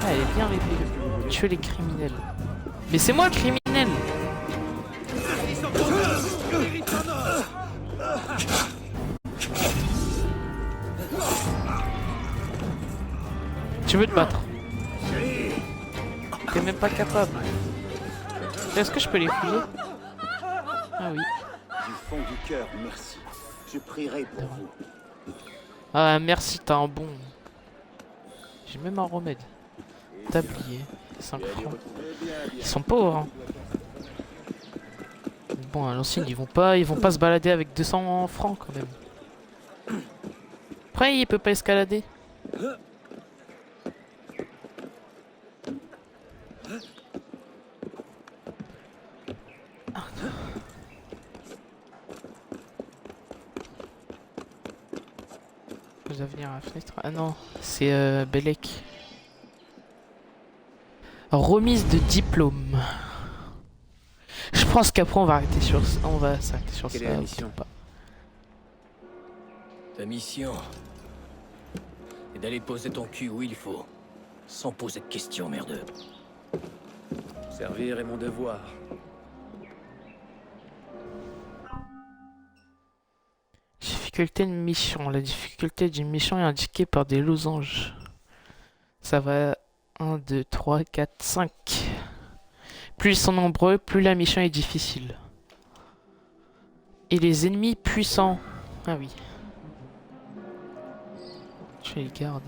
Speaker 1: Ah, elle est bien répétée. Tuer les criminels. Mais c'est moi le criminel! Tu veux te battre? T'es même pas capable. Est-ce que je peux les fouiller? Ah oui.
Speaker 15: Du fond du cœur, merci. Je prierai pour vous.
Speaker 1: Ah merci, t'as un bon. J'ai même un remède. Tablier, 5 francs. Ils sont pauvres hein. Bon à l'ancienne ils vont pas se balader avec 200 francs quand même. Après il peut pas escalader. Je dois venir à la fenêtre. Ah non, c'est Bellec. Remise de diplôme. Je pense qu'après on va arrêter sur ça. On va s'arrêter sur ça.
Speaker 3: Quelle est la mission? Ta mission est d'aller poser ton cul où il faut, sans poser de questions, merdeux.
Speaker 6: Servir est mon devoir.
Speaker 1: Difficulté de mission. La difficulté d'une mission est indiquée par des losanges. Ça va 1, 2, 3, 4, 5. Plus ils sont nombreux, plus la mission est difficile. Et les ennemis puissants. Ah oui. Je les garde.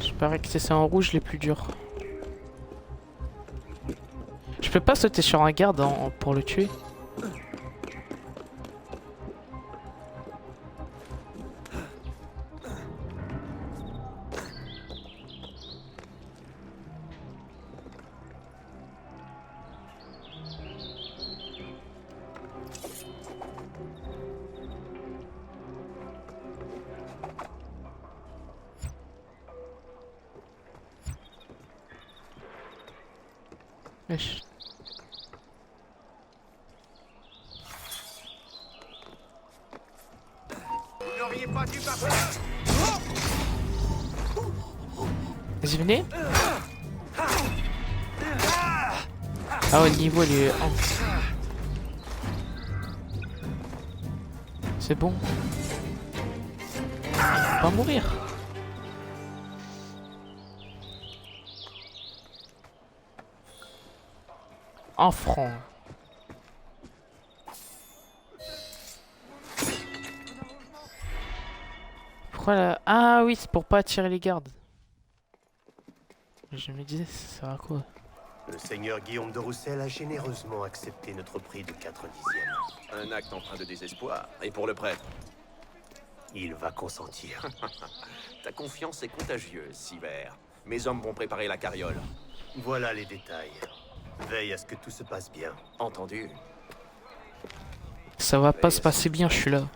Speaker 1: Je parais que c'est en rouge les plus durs. Je peux pas sauter sur un garde pour le tuer. Wesh.
Speaker 5: Vous n'auriez pas dû m'appeler.
Speaker 1: Vas-y, venez. Ah ouais, le niveau il est... Oh. C'est bon. Pas mourir. Un franc. Pourquoi là? Ah oui, c'est pour pas attirer les gardes. Je me disais, ça sert à quoi?
Speaker 17: Le seigneur Guillaume de Roussel a généreusement accepté notre prix de 4 dixièmes.
Speaker 18: Un acte empreint de désespoir. Et pour le prêtre?
Speaker 17: Il va consentir.
Speaker 18: Ta confiance est contagieuse, Siver. Mes hommes vont préparer la carriole.
Speaker 17: Voilà les détails. Veille à ce que tout se passe bien.
Speaker 18: Entendu.
Speaker 1: Ça va pas se passer bien, je suis là.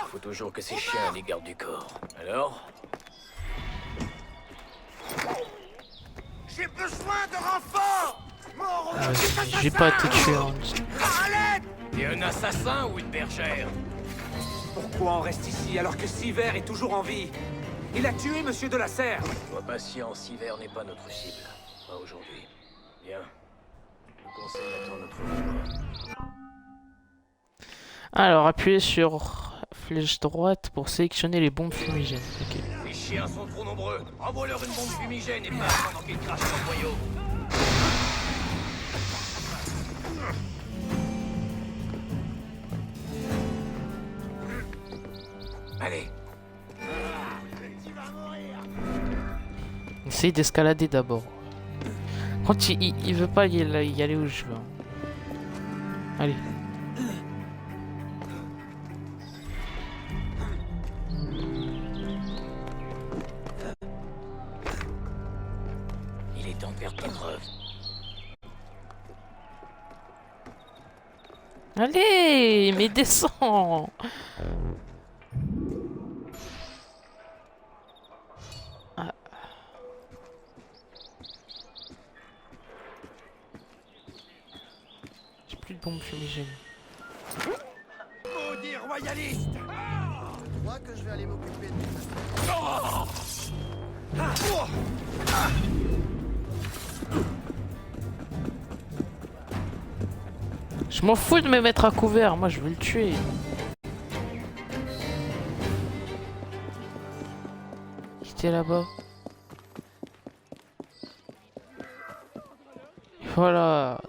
Speaker 3: Faut toujours que ces chiens les gardent du corps. Alors?
Speaker 5: J'ai besoin de renforts.
Speaker 1: J'ai pas été tué. Hein.
Speaker 3: T'es un assassin ou une bergère?
Speaker 6: Pourquoi on reste ici alors que Siver est toujours en vie? Il a tué Monsieur de la Serre.
Speaker 3: Sois patient, Siver n'est pas notre cible. Pas aujourd'hui. Bien. Je vous conseille d'attendre notre retour.
Speaker 1: Alors, appuyez sur flèche droite pour sélectionner les bombes fumigènes. Ok.
Speaker 3: Les chiens sont trop nombreux. Envoie-leur une bombe fumigène et pas pendant qu'ils crachent leur boyau. Allez.
Speaker 1: Essayez d'escalader d'abord. Quand il veut pas y aller où je veux. Allez.
Speaker 3: Il est temps de faire tes preuves.
Speaker 1: Allez, mais descends. Ah. J'ai plus de bombes fumigènes.
Speaker 5: Maudit royaliste.
Speaker 19: Je crois que je vais aller m'occuper de
Speaker 1: Je m'en fous de me mettre à couvert, moi je veux le tuer. Il était là-bas. Voilà.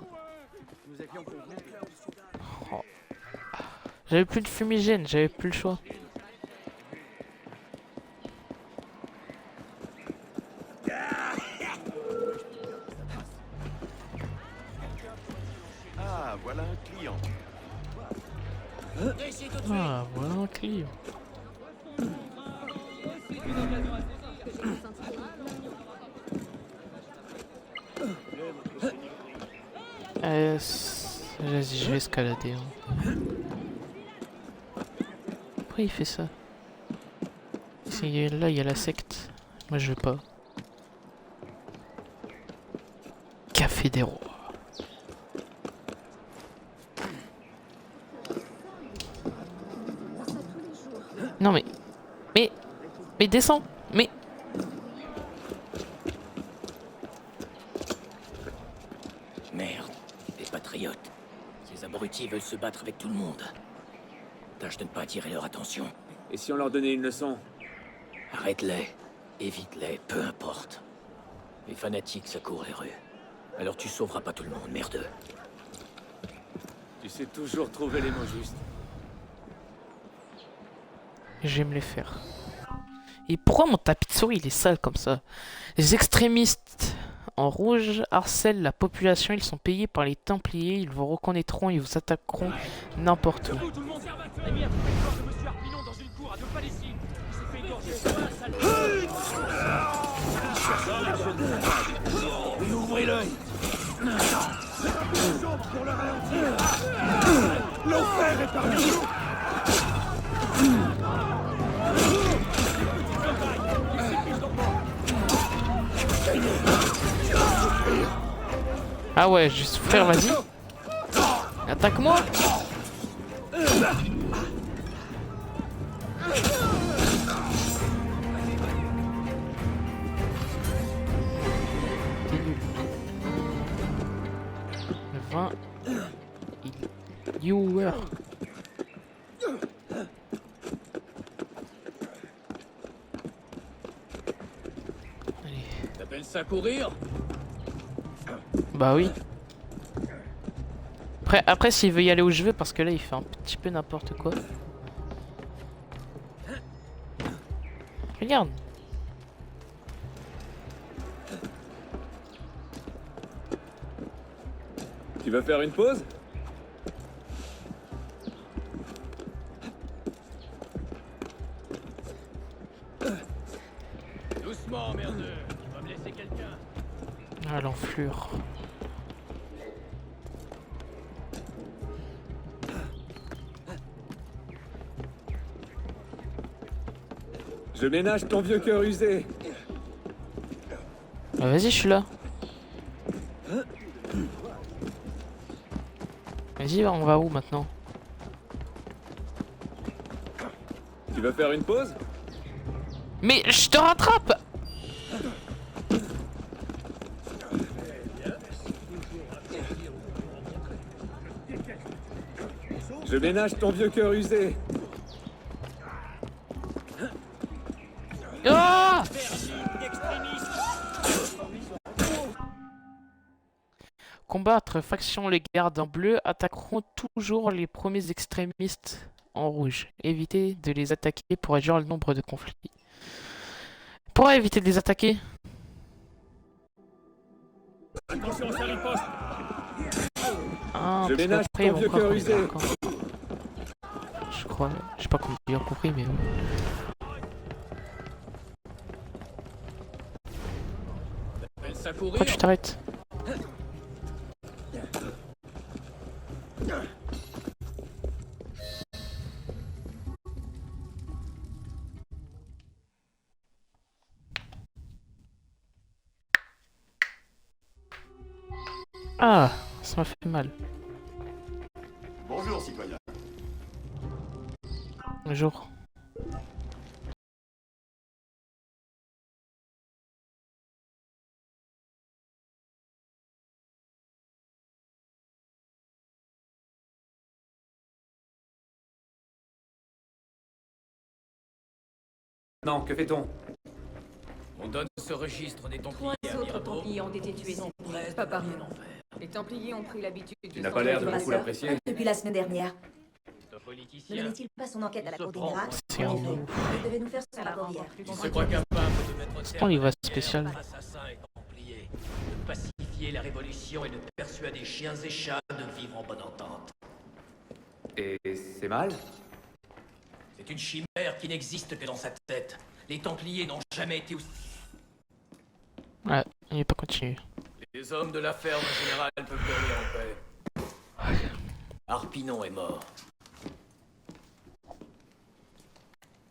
Speaker 1: Oh. J'avais plus de fumigène, j'avais plus le choix.
Speaker 18: Ah, voilà un client.
Speaker 1: Ah, voilà un client. Vas-y, je vais escalader. Hein. Pourquoi il fait ça? Là, il y a la secte. Moi, je veux pas. Café des rois. Non mais descends. Mais
Speaker 3: merde, les patriotes. Ces abrutis veulent se battre avec tout le monde. Tâche de ne pas attirer leur attention.
Speaker 7: Et si on leur donnait une leçon?
Speaker 3: Arrête-les, évite-les, peu importe. Les fanatiques, ça court les rues. Alors tu sauveras pas tout le monde, merdeux.
Speaker 7: Tu sais toujours trouver les mots justes.
Speaker 1: j'aime les faire. Et pourquoi mon tapis de souris il est sale comme ça? Les extrémistes en rouge harcèlent la population, ils sont payés par les Templiers, ils vous reconnaîtront et vous attaqueront n'importe où.
Speaker 5: Ouvrez l'œil. Pour le ralentir. L'enfer est parmi nous.
Speaker 1: Ah ouais, juste frère, vas-y. Attaque-moi. Le 20. Viewer.
Speaker 6: T'appelles ça courir?
Speaker 1: Bah oui. Après s'il veut y aller où je veux, parce que là il fait un petit peu n'importe quoi. Regarde.
Speaker 7: Tu vas faire une pause?
Speaker 6: Doucement, merdeux. Tu vas me laisser quelqu'un.
Speaker 1: Ah l'enflure.
Speaker 7: Je ménage ton vieux cœur usé.
Speaker 1: Ah, vas-y, je suis là. Vas-y, on va où maintenant?
Speaker 7: Tu vas faire une pause?
Speaker 1: Mais je te rattrape!
Speaker 7: Je ménage ton vieux cœur usé.
Speaker 1: Ah! Combattre faction les gardes en bleu attaqueront toujours les premiers extrémistes en rouge. Évitez de les attaquer pour réduire le nombre de conflits. Pourquoi éviter de les attaquer?
Speaker 6: Attention, ça riposte.
Speaker 1: Ah,
Speaker 7: je ménage
Speaker 1: ton
Speaker 7: vieux cœur usé.
Speaker 1: Je crois, j'ai pas bien compris, mais... Pourquoi tu t'arrêtes? Ah, ça m'a fait mal.
Speaker 20: Bonjour, citoyen.
Speaker 1: Bonjour.
Speaker 7: Non, que fait-on?
Speaker 3: On donne ce registre des Templiers
Speaker 14: Trois
Speaker 3: à
Speaker 14: autres
Speaker 3: Mirabeau.
Speaker 14: Templiers ont été tués. Pas par nous. Les Templiers ont pris l'habitude
Speaker 7: Tu n'as pas l'air de beaucoup l'apprécier.
Speaker 21: Depuis la semaine dernière.
Speaker 3: C'est un
Speaker 21: Ne
Speaker 3: politicien.
Speaker 21: menait-il pas son enquête à la
Speaker 3: Se
Speaker 21: Cour des
Speaker 3: prend
Speaker 21: miracles?
Speaker 1: C'est un
Speaker 21: En effet,
Speaker 1: ouf.
Speaker 21: il devait nous faire son rapport hier.
Speaker 3: Il se croit capable de mettre
Speaker 1: C'est
Speaker 3: terme
Speaker 1: pas un livre
Speaker 3: à la guerre
Speaker 1: spécial.
Speaker 3: entre assassins et Templiers, de pacifier la révolution et de persuader chiens et chats de vivre en bonne entente.
Speaker 7: Et c'est mal?
Speaker 3: C'est une chimère qui n'existe que dans sa tête. Les Templiers n'ont jamais été aussi...
Speaker 1: Ouais, il n'est pas continué.
Speaker 3: Les hommes de la ferme générale peuvent dormir en paix. Harpinon est mort.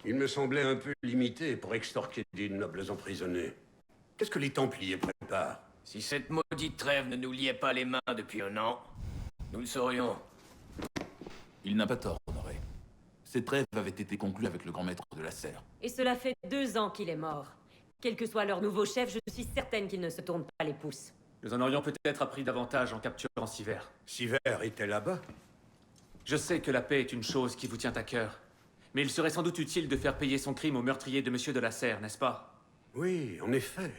Speaker 8: Il me semblait un peu limité pour extorquer des nobles emprisonnés. Qu'est-ce que les Templiers préparent?
Speaker 3: Si cette maudite trêve ne nous liait pas les mains depuis un an, nous le saurions.
Speaker 13: Il n'a pas tort, Honoré. Cette trêve avait été conclue avec le grand maître de la serre.
Speaker 14: Et cela fait 2 ans qu'il est mort. Quel que soit leur nouveau chef, je suis certaine qu'ils ne se tournent pas les pouces.
Speaker 7: Nous en aurions peut-être appris davantage en capturant Siver.
Speaker 8: Siver était là-bas?
Speaker 7: Je sais que la paix est une chose qui vous tient à cœur. Mais il serait sans doute utile de faire payer son crime au meurtrier de Monsieur de la Serre, n'est-ce pas?
Speaker 8: Oui, en effet.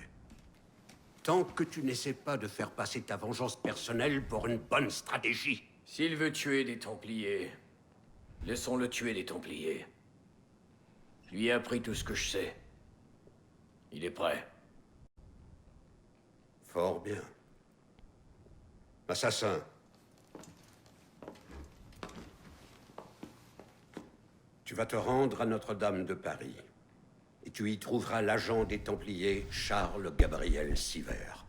Speaker 8: Tant que tu n'essaies pas de faire passer ta vengeance personnelle pour une bonne stratégie.
Speaker 3: S'il veut tuer des Templiers, laissons-le tuer des Templiers. Je lui ai appris tout ce que je sais. Il est prêt.
Speaker 8: Fort bien. Assassin. Tu vas te rendre à Notre-Dame de Paris. Et tu y trouveras l'agent des Templiers, Charles Gabriel Siver.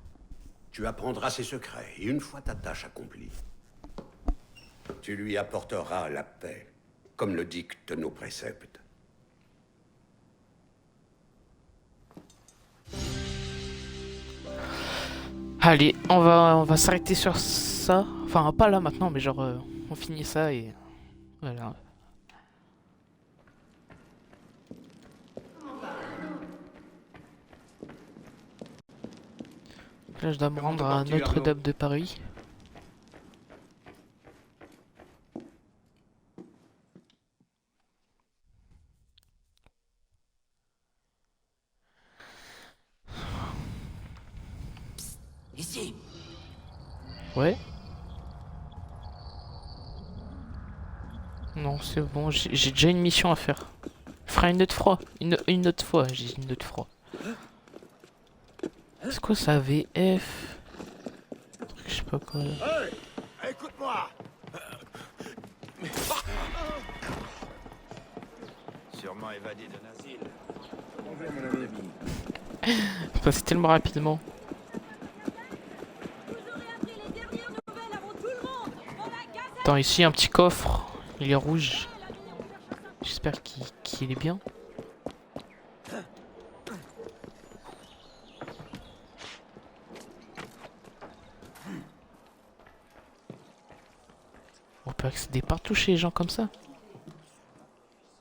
Speaker 8: Tu apprendras ses secrets, et une fois ta tâche accomplie, tu lui apporteras la paix, comme le dictent nos préceptes.
Speaker 1: Allez, on va s'arrêter sur ça. Enfin, pas là maintenant, mais genre, on finit ça et voilà. Là, je dois me rendre à Notre-Dame de Paris.
Speaker 18: Ici.
Speaker 1: Ouais. Non, c'est bon, j'ai déjà une mission à faire. Je ferai une autre fois. Une autre fois, j'ai une autre fois. C'est quoi ça, VF? Je sais pas quoi.
Speaker 15: Hey, écoute-moi. Sûrement évadé d'un asile. Bonjour, mon ami.
Speaker 1: C'est passé tellement rapidement. Attends, ici un petit coffre. Il est rouge. J'espère qu'il est bien. On peut accéder partout chez les gens comme ça.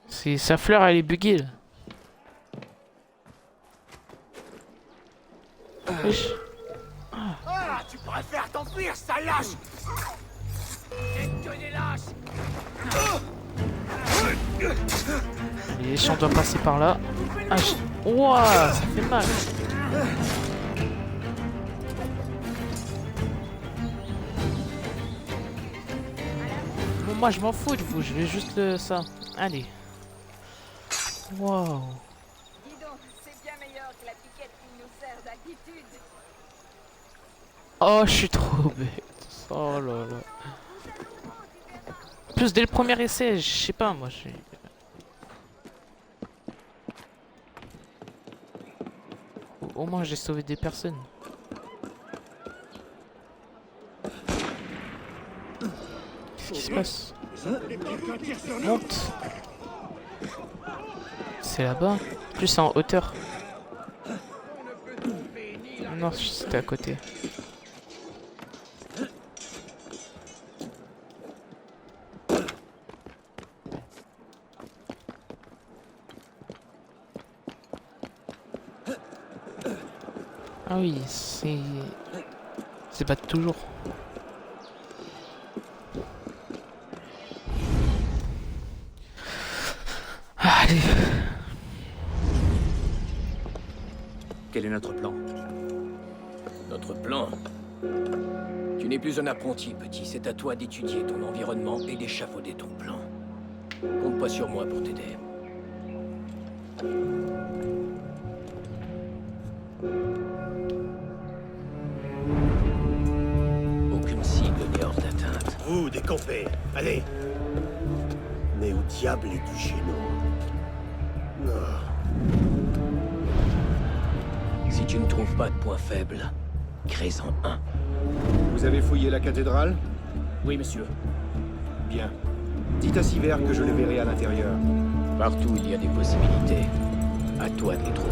Speaker 1: Sa fleur, elle est buggée là. Wesh.
Speaker 15: Ah, tu préfères t'enfuir, sale lâche. C'est que des lâches.
Speaker 1: Allez, si on doit passer par là. Ah, ouah, ça fait mal. Bon, moi je m'en fous de vous, je vais juste ça. Allez. Waouh.
Speaker 2: Dis donc, c'est bien meilleur que la piquette qui nous sert d'attitude.
Speaker 1: Oh, je suis trop bête. Oh là là. En plus, dès le premier essai, je sais pas, moi, au moins, j'ai sauvé des personnes. Qu'est-ce qui se passe? Monte. C'est là-bas. Plus c'est en hauteur. Non, c'était à côté. Ah oui, c'est pas toujours. Allez.
Speaker 7: Quel est notre plan?
Speaker 3: Notre plan? Tu n'es plus un apprenti, petit. C'est à toi d'étudier ton environnement et d'échafauder ton plan. Compte pas sur moi pour t'aider. Aucune cible n'est hors d'atteinte.
Speaker 17: Vous, décampez. Allez. Mais où diable es-tu chez nous?
Speaker 3: Si tu ne trouves pas de point faible, crée-en un.
Speaker 20: Vous avez fouillé la cathédrale?
Speaker 6: Oui, monsieur.
Speaker 20: Bien. Dites à Siver que je le verrai à l'intérieur.
Speaker 3: Partout il y a des possibilités. À toi de les trouver.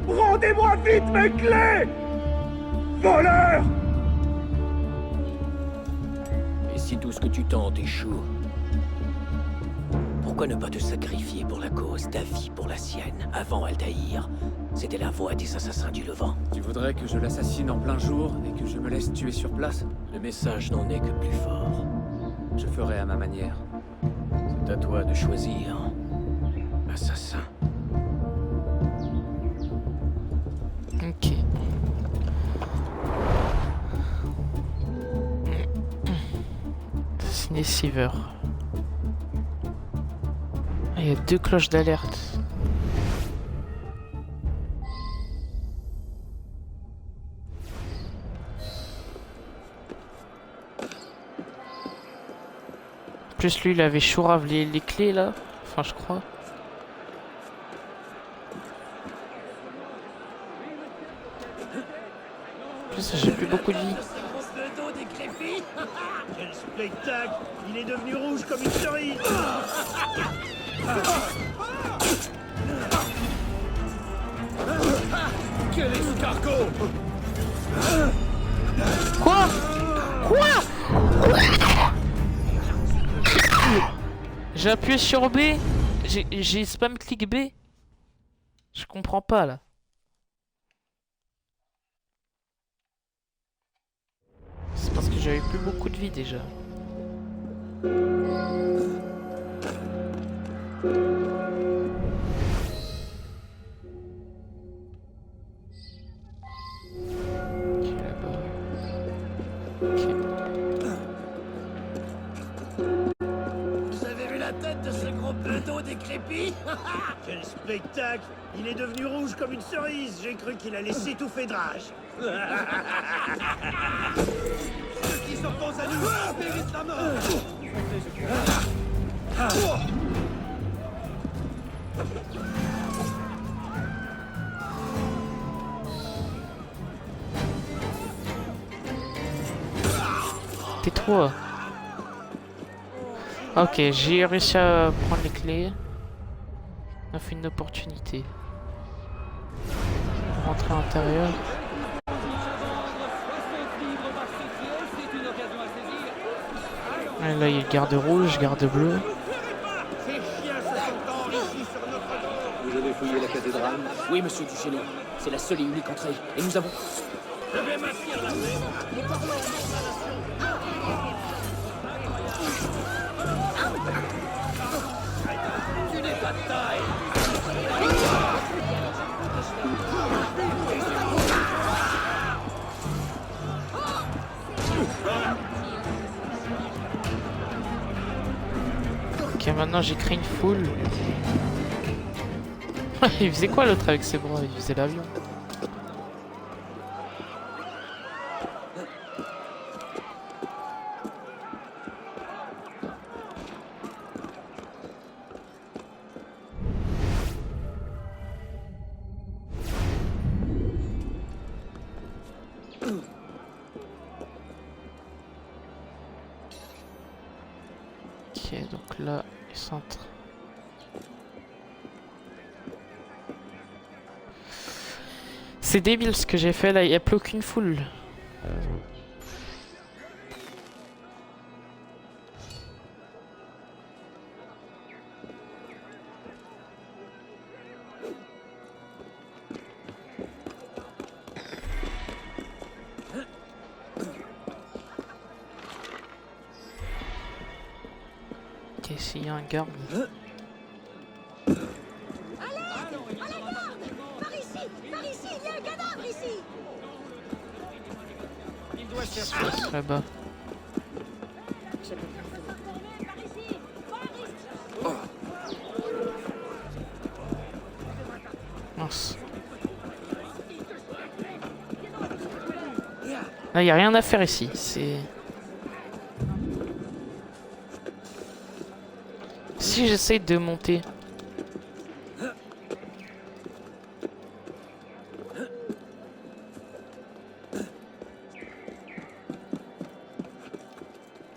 Speaker 15: Rendez-moi vite mes clés! Voleur!
Speaker 3: Et si tout ce que tu tentes échoue, pourquoi ne pas te sacrifier pour la cause, ta vie pour la sienne, avant Altaïr? C'était la voix des assassins du Levant.
Speaker 7: Tu voudrais que je l'assassine en plein jour et que je me laisse tuer sur place?
Speaker 3: Le message n'en est que plus fort.
Speaker 7: Je ferai à ma manière.
Speaker 3: C'est à toi de choisir, assassin.
Speaker 1: Ok. Signé Siver. Il y a 2 cloches d'alerte. En plus lui il avait chourave les clés là. Enfin je crois. En plus j'ai plus beaucoup de vie.
Speaker 15: Quel spectacle! Il est devenu rouge comme une cerise!
Speaker 17: Quel escargot!
Speaker 1: Quoi? Quoi? J'ai appuyé sur B. J'ai spam clic B. Je comprends pas là. C'est parce que j'avais plus beaucoup de vie déjà. Ok, là-bas. Ok.
Speaker 17: Vous avez vu la tête de ce gros pedo décrépit? Quel spectacle! Il est devenu rouge comme une cerise. J'ai cru qu'il allait s'étouffer de rage. Ceux qui s'opposent à nous méritent la mort.
Speaker 1: Tais-toi. Ok, j'ai réussi à prendre les clés. On a fait une opportunité. Rentrer à l'intérieur. Et là il y a garde rouge, garde bleu.
Speaker 3: Vous avez fouillé la cathédrale? Oui, monsieur Duchesneau. C'est la seule et unique entrée. Et nous avons...
Speaker 17: Je vais m'asseoir la tête. Nous parlons au nom de la nation. Tu n'es pas de taille.
Speaker 1: Ok, maintenant j'ai créé une foule. Il faisait quoi l'autre avec ses bras? Il faisait l'avion. Ok, donc là, le centre. C'est débile ce que j'ai fait là, il n'y a plus aucune foule. Ok, s'il y a un garde. Là-bas. Mince. Là, il n'y a rien à faire ici. C'est... Si j'essaie de monter...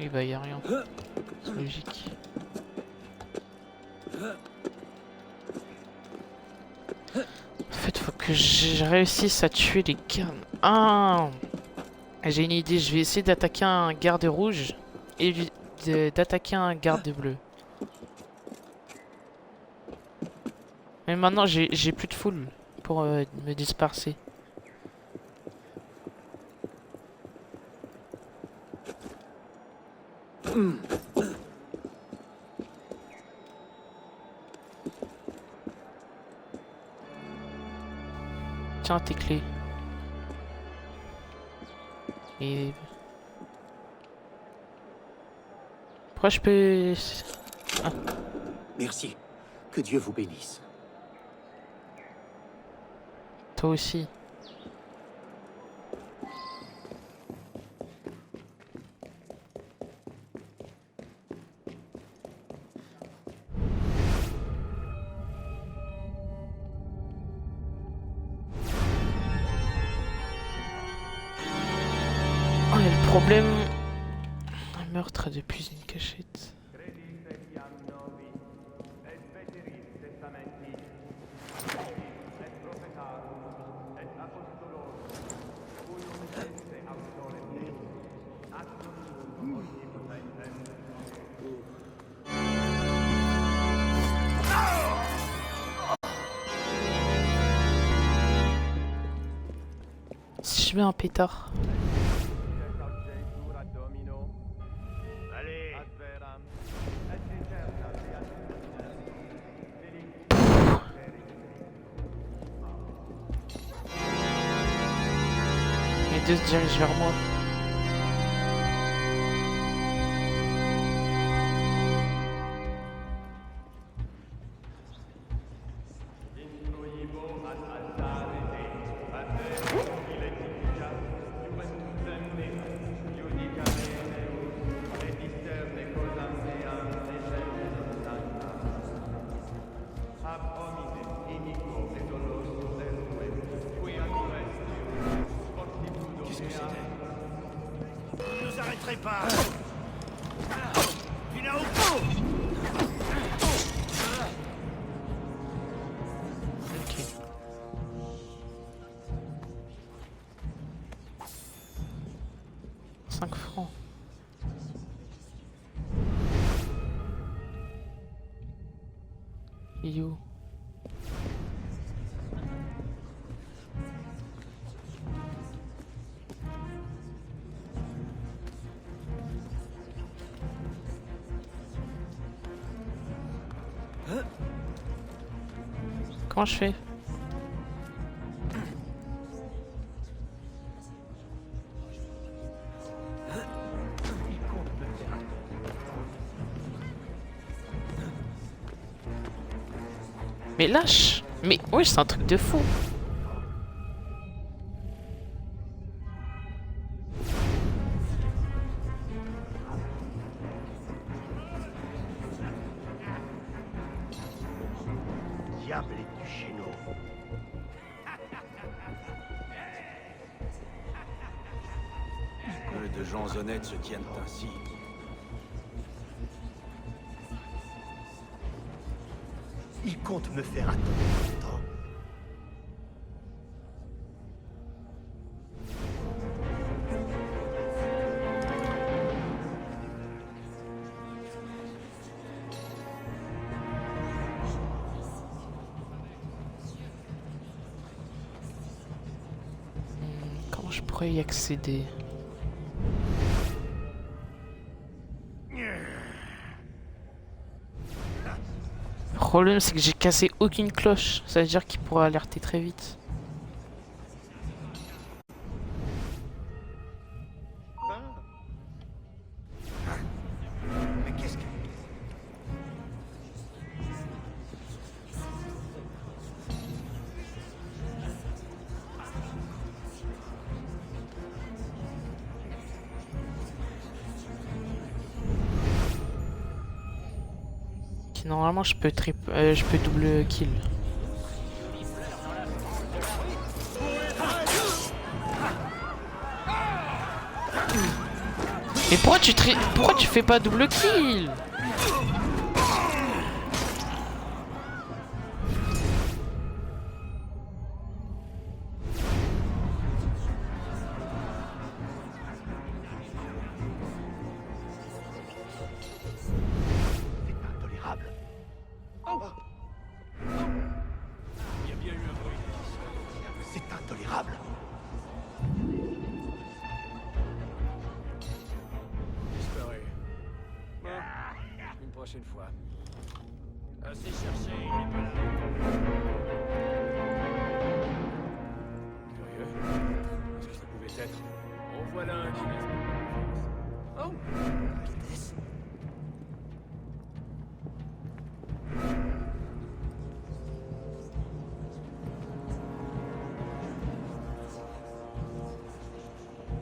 Speaker 1: Et bah y a rien. C'est logique. En fait faut que je réussisse à tuer les gardes. Ah, j'ai une idée, je vais essayer d'attaquer un garde rouge et d'attaquer un garde bleu. Mais maintenant j'ai plus de foule pour me disperser. Tiens tes clés. Et... Pourquoi je peux... Ah.
Speaker 17: Merci. Que Dieu vous bénisse.
Speaker 1: Toi aussi. Oh, et le problème... Un meurtre depuis une cachette. je mets un pétard. Les deux se dirigent vers moi.
Speaker 17: Qu'est-ce que c'était? Ne nous arrêterez pas! Puis là-haut!
Speaker 1: Ok. $5 francs. Yo. Comment je fais? Mais lâche! Mais oui, c'est un truc de fou!
Speaker 17: Diable et du chéneau.
Speaker 13: Peu de gens honnêtes se tiennent ainsi.
Speaker 17: Il compte me faire attendre longtemps.
Speaker 1: Comment je pourrais y accéder? Le problème c'est que j'ai cassé aucune cloche, ça veut dire qu'il pourra alerter très vite.
Speaker 17: Mais qu'est-ce que...
Speaker 1: Normalement je peux double kill. Mais pourquoi tu fais pas double kill?
Speaker 17: Il y a bien eu un bruit. C'est intolérable.
Speaker 3: Disparu. Bon, une prochaine fois. Assez cherché, il n'est pas là. Curieux. Qu'est-ce que ça pouvait être? En voilà un qui laisse. Oh! Qu'est-ce?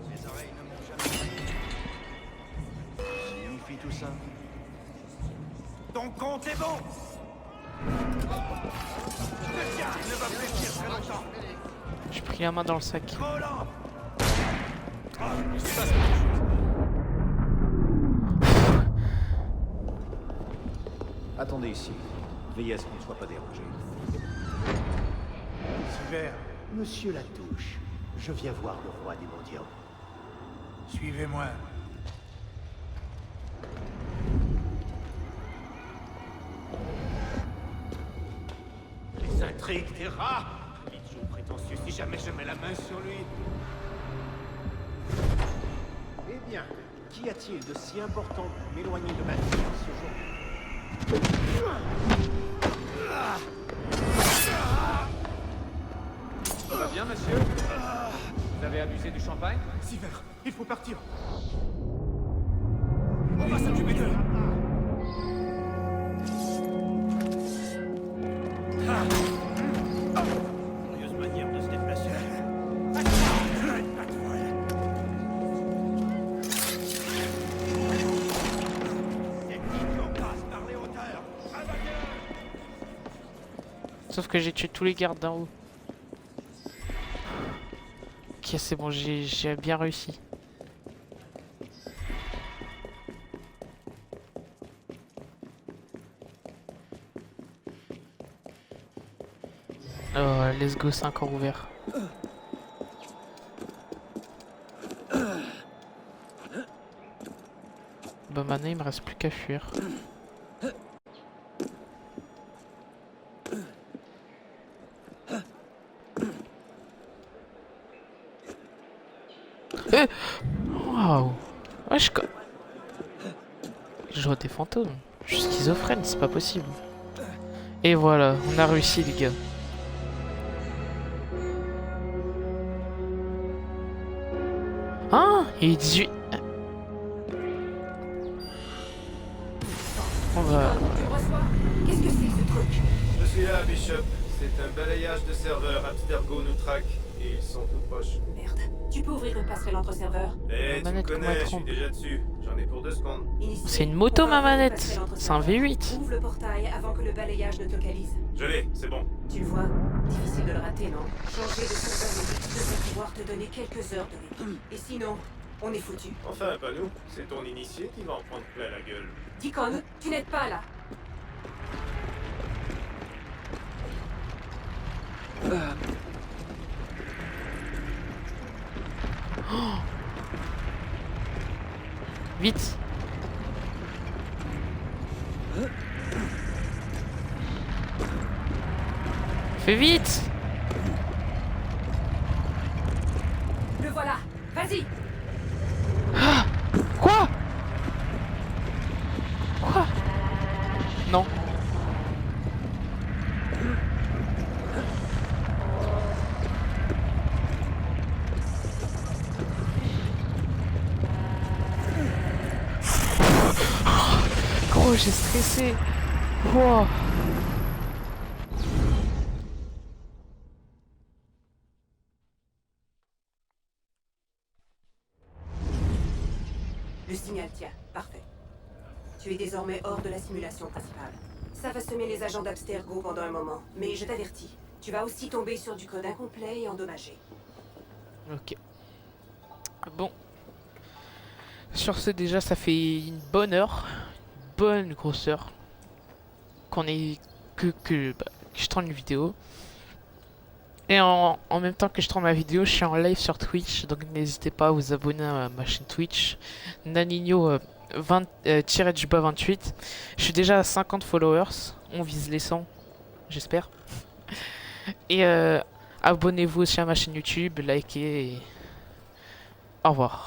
Speaker 17: Mes oreilles ne m'ont jamais... Signifie tout ça? Ton compte est bon! Le tien ne va plus tenir très longtemps!
Speaker 1: J'ai pris la main dans le sac.
Speaker 17: Trop lent!
Speaker 20: Attendez ici. Veillez à ce qu'on ne soit pas dérangé.
Speaker 17: Super. Monsieur Latouche, je viens voir le roi des mendiants. Suivez-moi. Les intrigues des rats! Lichou prétentieux, si jamais je mets la main sur lui.
Speaker 20: Bien. Qu'y a-t-il de si important pour m'éloigner de ma fille en ce jour?
Speaker 7: Tout va bien, monsieur? Vous avez abusé du champagne?
Speaker 20: Sivert, il faut partir. On va s'occuper d'eux. Curieuse manière de se déplacer.
Speaker 1: Sauf que j'ai tué tous les gardes d'en haut. Ok, c'est bon, j'ai bien réussi. Oh, let's go, c'est encore ouvert. Bah maintenant il me reste plus qu'à fuir. Waouh. Ouais, je vois des fantômes. Je suis schizophrène, c'est pas possible. Et voilà, on a réussi les gars. Ah, il est 18. On va...
Speaker 9: Qu'est-ce que c'est ce truc?
Speaker 10: Je suis là, Bishop. C'est un balayage de serveurs. Abstergo nous traque et ils sont tout proches.
Speaker 9: Merde. Tu peux ouvrir une passerelle entre serveurs?
Speaker 10: Eh, tu me connais, je suis déjà dessus. J'en ai pour 2 secondes.
Speaker 1: C'est une moto ma manette. C'est un V8.
Speaker 9: Ouvre le portail avant que le balayage ne te localise.
Speaker 10: Je l'ai, c'est bon.
Speaker 9: Tu le vois? Difficile de le rater, non? Changer de serveur devrait pouvoir te donner quelques heures de répit. Et sinon, on est foutu.
Speaker 10: Enfin, pas nous. C'est ton initié qui va en prendre plein la gueule.
Speaker 9: Deacon, tu n'aides pas là.
Speaker 1: Oh. Vite. Fais vite.
Speaker 9: Le voilà. Vas-y.
Speaker 1: Ah. Quoi? Quoi? Non. Gros, j'ai stressé. Wow.
Speaker 9: Le signal tient. Parfait. Tu es désormais hors de la simulation principale. Ça va semer les agents d'Abstergo pendant un moment, mais je t'avertis. Tu vas aussi tomber sur du code incomplet et endommagé.
Speaker 1: Ok. Bon. Sur ce, déjà, ça fait une bonne heure. Une bonne grosse heure. Qu'on est... que je tourne une vidéo. Et en même temps que je tourne ma vidéo, je suis en live sur Twitch. Donc n'hésitez pas à vous abonner à ma chaîne Twitch. Nanino 28. Je suis déjà à 50 followers. On vise les 100. J'espère. Et abonnez-vous aussi à ma chaîne YouTube. Likez. Et... au revoir.